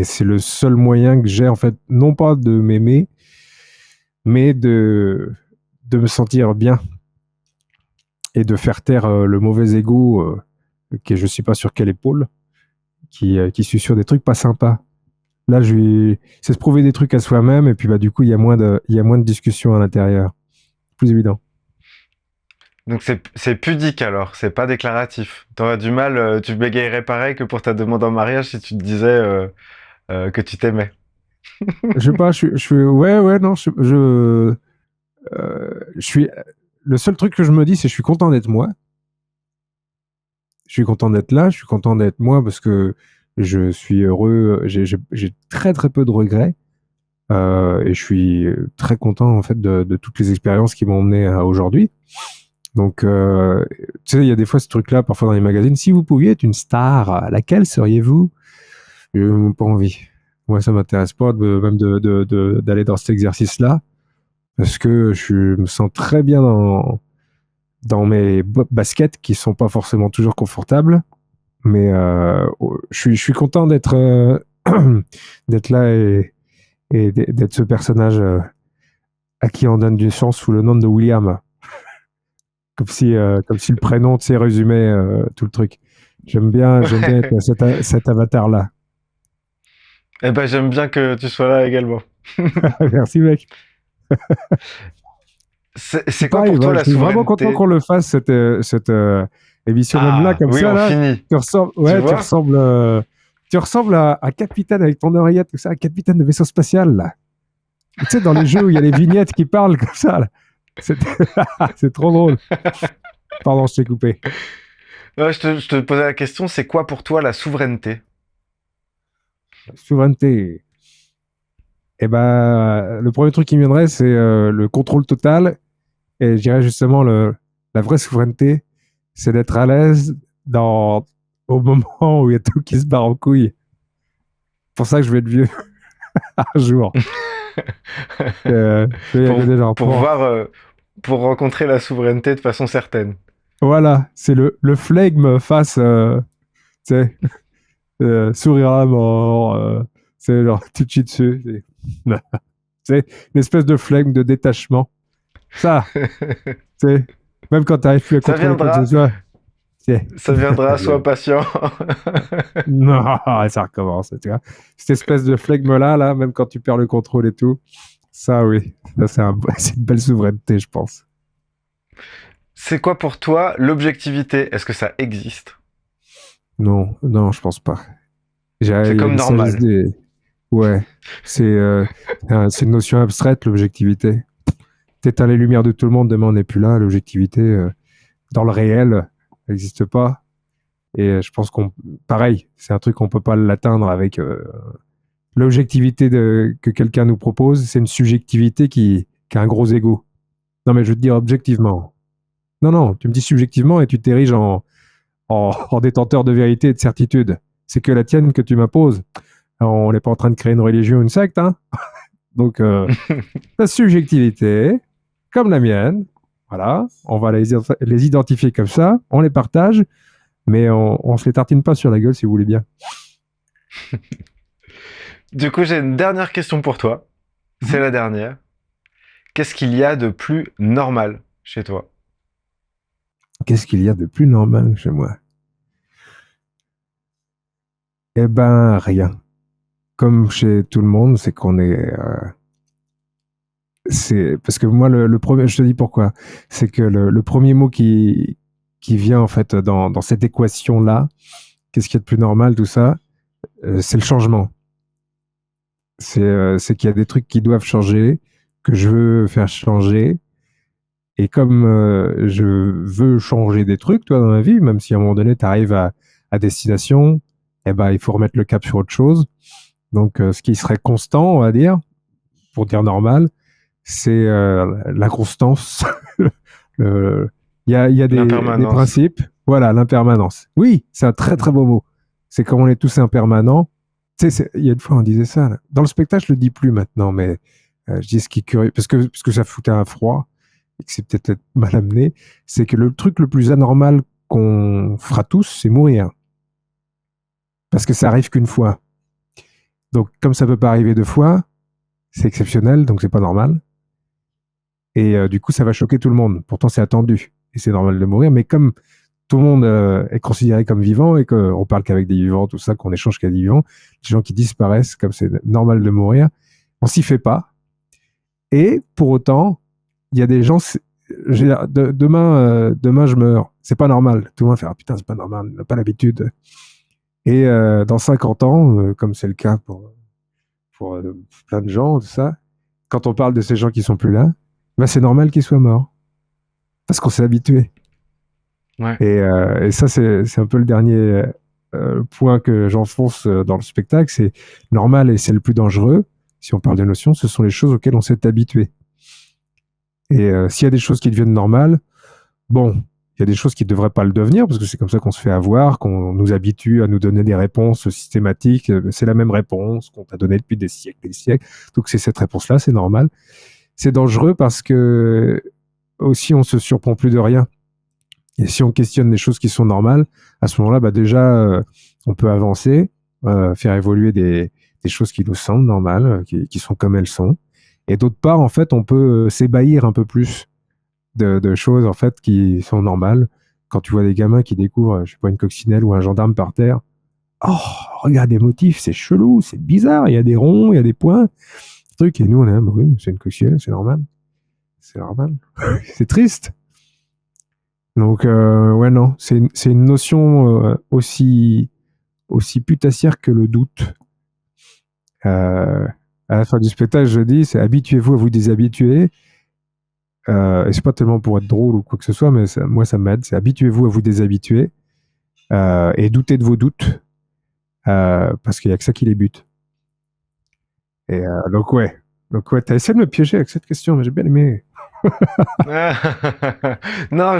c'est le seul moyen que j'ai, en fait, non pas de m'aimer, mais de me sentir bien et de faire taire le mauvais ego qui est je sais pas sur quelle épaule, qui suit sur des trucs pas sympas. Là, c'est se prouver des trucs à soi-même, et puis bah, du coup, il y a moins de discussion à l'intérieur. Plus évident. Donc c'est pudique alors, c'est pas déclaratif. T'aurais du mal, tu bégayerais pareil que pour ta demande en mariage si tu te disais que tu t'aimais. Je sais pas, ouais, ouais, non, je suis, le seul truc que je me dis, c'est je suis content d'être moi. Je suis content d'être là, je suis content d'être moi parce que je suis heureux, j'ai très très peu de regrets. Et je suis très content en fait de toutes les expériences qui m'ont emmené à aujourd'hui. Donc, tu sais, il y a des fois ce truc-là, parfois dans les magazines. Si vous pouviez être une star, laquelle seriez-vous? J'ai même pas envie. Moi, ça m'intéresse pas même d'aller dans cet exercice-là, parce que je me sens très bien dans mes baskets qui sont pas forcément toujours confortables, mais je suis content d'être d'être là et d'être ce personnage à qui on donne du sens sous le nom de William. Comme si le prénom, tu sais, résumait tout le truc. J'aime bien être cet avatar-là. Eh ben j'aime bien que tu sois là également. Merci, mec. C'est quoi Pareil, pour toi bah, je la suis vraiment content souveraineté? qu'on le fasse, cette émission même là, Ah, comme oui, ça, on là. finit. Tu Ouais, vois? tu ressembles à Capitaine avec ton oreillette, tout ça, à Capitaine de vaisseau spatial, là. Tu sais, dans les jeux où il y a les vignettes qui parlent comme ça, là. C'est c'est trop drôle. Pardon, je t'ai coupé. Ouais, je te posais la question, c'est quoi pour toi la souveraineté? Souveraineté. Eh ben, le premier truc qui me viendrait, c'est le contrôle total. Et je dirais justement, la vraie souveraineté, c'est d'être à l'aise au moment où il y a tout qui se barre en couille. C'est pour ça que je vais être vieux un jour. Je vais y pour, aller genre, pour bon, voir, pour rencontrer la souveraineté de façon certaine. voilà, c'est le flegme face, tu sais, sourire à la mort, c'est genre, tu te chies dessus. C'est une espèce de flegme de détachement. Ça, tu sais, même quand tu n'arrives plus à Ça contrôler quoi que ce viendra, soit, c'est ça viendra, sois patient. non, ça recommence, tu vois. Cette espèce de flegme-là, là, même quand tu perds le contrôle et tout, ça, oui, ça, c'est une belle souveraineté, je pense. C'est quoi pour toi l'objectivité? Est-ce que ça existe? Non, non, je pense pas. C'est Il y a comme une sagesse normal. des... Ouais, c'est une notion abstraite, l'objectivité. T'éteins les lumières de tout le monde, demain on n'est plus là, l'objectivité, dans le réel, n'existe pas. Et je pense pareil, c'est un truc qu'on peut pas l'atteindre avec l'objectivité que quelqu'un nous propose, c'est une subjectivité qui a un gros ego. Non, mais je veux te dire objectivement. Non, non, tu me dis subjectivement et tu t'ériges en détenteur de vérité et de certitude. C'est que la tienne que tu m'imposes. Alors, on n'est pas en train de créer une religion, une secte, hein. Donc, ta subjectivité, comme la mienne, voilà, on va les identifier comme ça, on les partage, mais on se les tartine pas sur la gueule si vous voulez bien. Du coup, j'ai une dernière question pour toi. C'est Mhm. la dernière. Qu'est-ce qu'il y a de plus normal chez toi? Qu'est-ce qu'il y a de plus normal chez moi? Eh ben, rien. Comme chez tout le monde, c'est qu'on est c'est parce que moi le premier, je te dis pourquoi, c'est que le premier mot qui vient en fait dans cette équation là, qu'est-ce qu'il y a de plus normal tout ça, c'est le changement. C'est qu'il y a des trucs qui doivent changer, que je veux faire changer, et comme je veux changer des trucs toi dans ma vie, même si à un moment donné tu arrives à destination, eh ben il faut remettre le cap sur autre chose. Donc ce qui serait constant, on va dire, pour dire normal, c'est la constance. Le- il y a des L'impermanence. principes. Voilà, l'impermanence. Oui, c'est un très très beau mot. C'est comme on est tous impermanents. Tu sais, il y a une fois on disait ça. Là. Dans le spectacle, je le dis plus maintenant, mais je dis ce qui est curieux, parce que ça foutait un froid, et que c'est peut-être mal amené, c'est que le truc le plus anormal qu'on fera tous, c'est mourir. Parce que ça arrive qu'une fois. Donc, comme ça peut pas arriver deux fois, c'est exceptionnel, donc c'est pas normal. Et du coup, ça va choquer tout le monde. Pourtant, c'est attendu. Et c'est normal de mourir. Mais comme tout le monde est considéré comme vivant et qu'on parle qu'avec des vivants, tout ça, qu'on échange qu'avec des vivants, des gens qui disparaissent comme c'est normal de mourir, on s'y fait pas. Et pour autant, il y a des gens, demain je meurs, c'est pas normal. Tout le monde fait ah putain c'est pas normal, on n'a pas l'habitude. Et dans 50 ans, comme c'est le cas pour plein de gens, tout ça, quand on parle de ces gens qui sont plus là, bah c'est normal qu'ils soient morts parce qu'on s'est habitué. Ouais. Et ça c'est un peu le dernier point que j'enfonce dans le spectacle, c'est normal et c'est le plus dangereux. Si on parle de notions, ce sont les choses auxquelles on s'est habitué. Et s'il y a des choses qui deviennent normales, bon, il y a des choses qui ne devraient pas le devenir, parce que c'est comme ça qu'on se fait avoir, qu'on nous habitue à nous donner des réponses systématiques. C'est la même réponse qu'on t'a donnée depuis des siècles et des siècles. Donc c'est cette réponse-là, c'est normal. C'est dangereux parce que aussi on se surprend plus de rien. Et si on questionne des choses qui sont normales, à ce moment-là, bah déjà, on peut avancer, faire évoluer des choses qui nous semblent normales, qui sont comme elles sont. Et d'autre part, en fait, on peut s'ébahir un peu plus de choses en fait qui sont normales. Quand tu vois des gamins qui découvrent, je sais pas, une coccinelle ou un gendarme par terre, oh, regarde les motifs, c'est chelou, c'est bizarre, il y a des ronds, il y a des points, truc. Et nous, on est, bah oui, c'est une coccinelle, c'est normal. C'est normal. C'est triste. Donc, ouais, non, c'est une notion aussi putassière que le doute. À la fin du spectacle, je dis, c'est habituez-vous à vous déshabituer. Et c'est pas tellement pour être drôle ou quoi que ce soit, mais moi, ça m'aide. C'est habituez-vous à vous déshabituer et doutez de vos doutes parce qu'il y a que ça qui les bute. Et donc, ouais. T'as essayé de me piéger avec cette question, mais j'ai bien aimé. Non,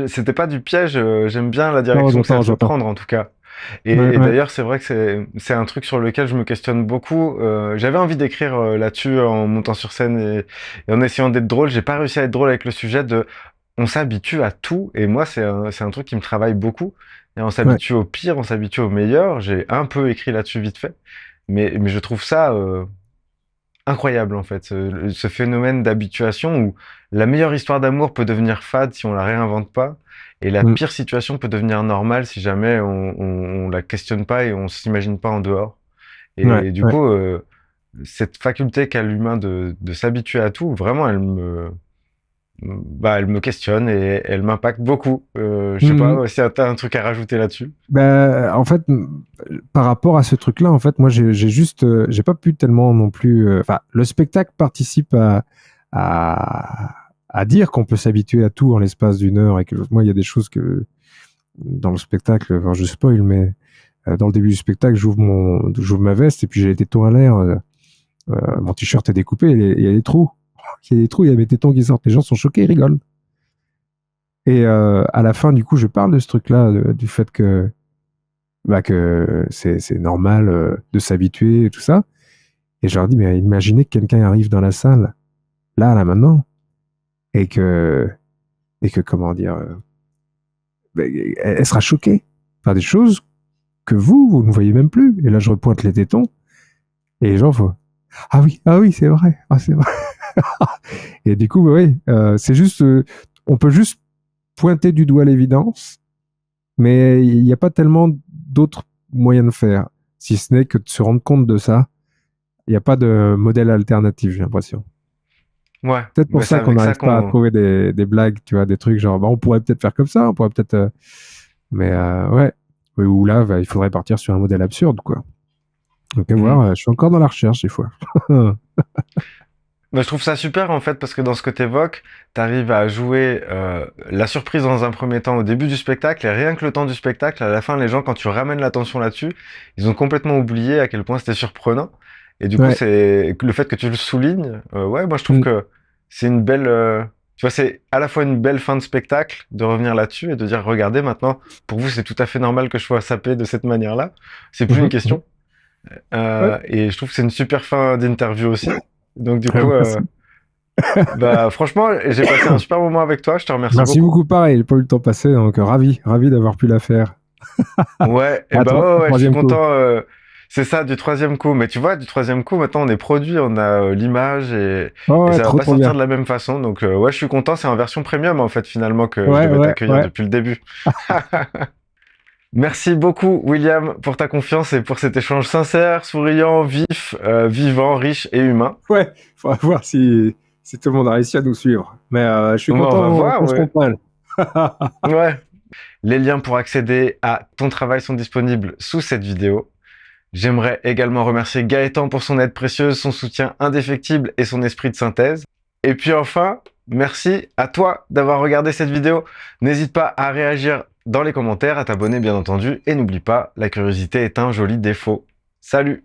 c'était pas du piège. J'aime bien la Non, direction que ça peut j'entends. prendre, en tout cas. Et, Ouais, et ouais, d'ailleurs, c'est vrai que c'est un truc sur lequel je me questionne beaucoup. J'avais envie d'écrire là-dessus en montant sur scène et en essayant d'être drôle. J'ai pas réussi à être drôle avec le sujet de on s'habitue à tout. Et moi, c'est un truc qui me travaille beaucoup. Et on ouais. s'habitue au pire, on s'habitue au meilleur. J'ai un peu écrit là-dessus vite fait. Mais je trouve ça incroyable, en fait. Ce phénomène d'habituation où la meilleure histoire d'amour peut devenir fade si on la réinvente pas. Et la Mm, pire situation peut devenir normale si jamais on la questionne pas et on s'imagine pas en dehors. ouais, Et du ouais. coup, cette faculté qu'a l'humain de s'habituer à tout, vraiment, elle me questionne et elle m'impacte beaucoup. Je sais Mm, pas si t'as un truc à rajouter là-dessus. en fait, par rapport à ce truc-là, en fait, moi, j'ai juste, j'ai pas pu tellement non plus. Enfin, le spectacle participe à, à dire qu'on peut s'habituer à tout en l'espace d'une heure. Et que moi, il y a des choses que dans le spectacle, enfin, je spoil, mais dans le début du spectacle, j'ouvre ma veste et puis j'ai les tétons à l'air. Mon t-shirt est découpé, il y a des trous. Il y a des trous, il y a mes tétons qui sortent. Les gens sont choqués, ils rigolent. Et à la fin, du coup, je parle de ce truc-là, du fait que c'est normal de s'habituer et tout ça. Et je leur dis, mais imaginez que quelqu'un arrive dans la salle, là, maintenant, et que, comment dire, elle sera choquée par des choses que vous ne voyez même plus. Et là, je repointe les tétons, et les gens font, ah oui, c'est vrai, ah, c'est vrai. Et du coup, bah oui, c'est juste, on peut juste pointer du doigt l'évidence, mais il n'y a pas tellement d'autres moyens de faire, si ce n'est que de se rendre compte de ça. Il n'y a pas de modèle alternatif, j'ai l'impression. Ouais, Peut-être pour bah c'est ça qu'on avec ça n'arrive pas à qu'on. trouver des blagues, tu vois, des trucs genre, bah, on pourrait peut-être faire comme ça, on pourrait peut-être. Mais ouais. Oui, ou là, bah, il faudrait partir sur un modèle absurde, quoi. Donc à voir, Hmm. je suis encore dans la recherche des fois. Bah, je trouve ça super en fait parce que dans ce que t'évoques, t'arrives à jouer la surprise dans un premier temps au début du spectacle et rien que le temps du spectacle, à la fin, les gens quand tu ramènes l'attention là-dessus, ils ont complètement oublié à quel point c'était surprenant. Et du coup, Ouais. c'est le fait que tu le soulignes. Ouais, moi je trouve Mm. que c'est une belle, tu vois, c'est à la fois une belle fin de spectacle de revenir là-dessus et de dire, regardez maintenant, pour vous c'est tout à fait normal que je sois sapé de cette manière-là. C'est plus une Mhm, mhm. question. Ouais. Et je trouve que c'est une super fin d'interview aussi. Donc du coup, Merci. bah franchement, j'ai passé un super moment avec toi, je te remercie Merci beaucoup. beaucoup, pareil, j'ai pas eu le temps passer, donc ravi d'avoir pu la faire. Ouais, et bah ouais, ouais, je suis Troisième coup. content. C'est ça, du troisième coup. Mais tu vois, du troisième coup, maintenant on est produit, on a l'image Oh, et ouais, ça va trop pas trop sortir bien. de la même façon. Donc ouais, je suis content, c'est en version premium en fait finalement que je Ouais, devais ouais, t'accueillir ouais. depuis le début. Merci beaucoup William pour ta confiance et pour cet échange sincère, souriant, vif, vivant, riche et humain. Ouais, faudra voir si tout le monde a réussi à nous suivre. Mais je suis Ouais, on va content voir, qu'on se ouais. comprenne. Ouais. Les liens pour accéder à ton travail sont disponibles sous cette vidéo. J'aimerais également remercier Gaëtan pour son aide précieuse, son soutien indéfectible et son esprit de synthèse. Et puis enfin, merci à toi d'avoir regardé cette vidéo. N'hésite pas à réagir dans les commentaires, à t'abonner bien entendu, et n'oublie pas, la curiosité est un joli défaut. Salut!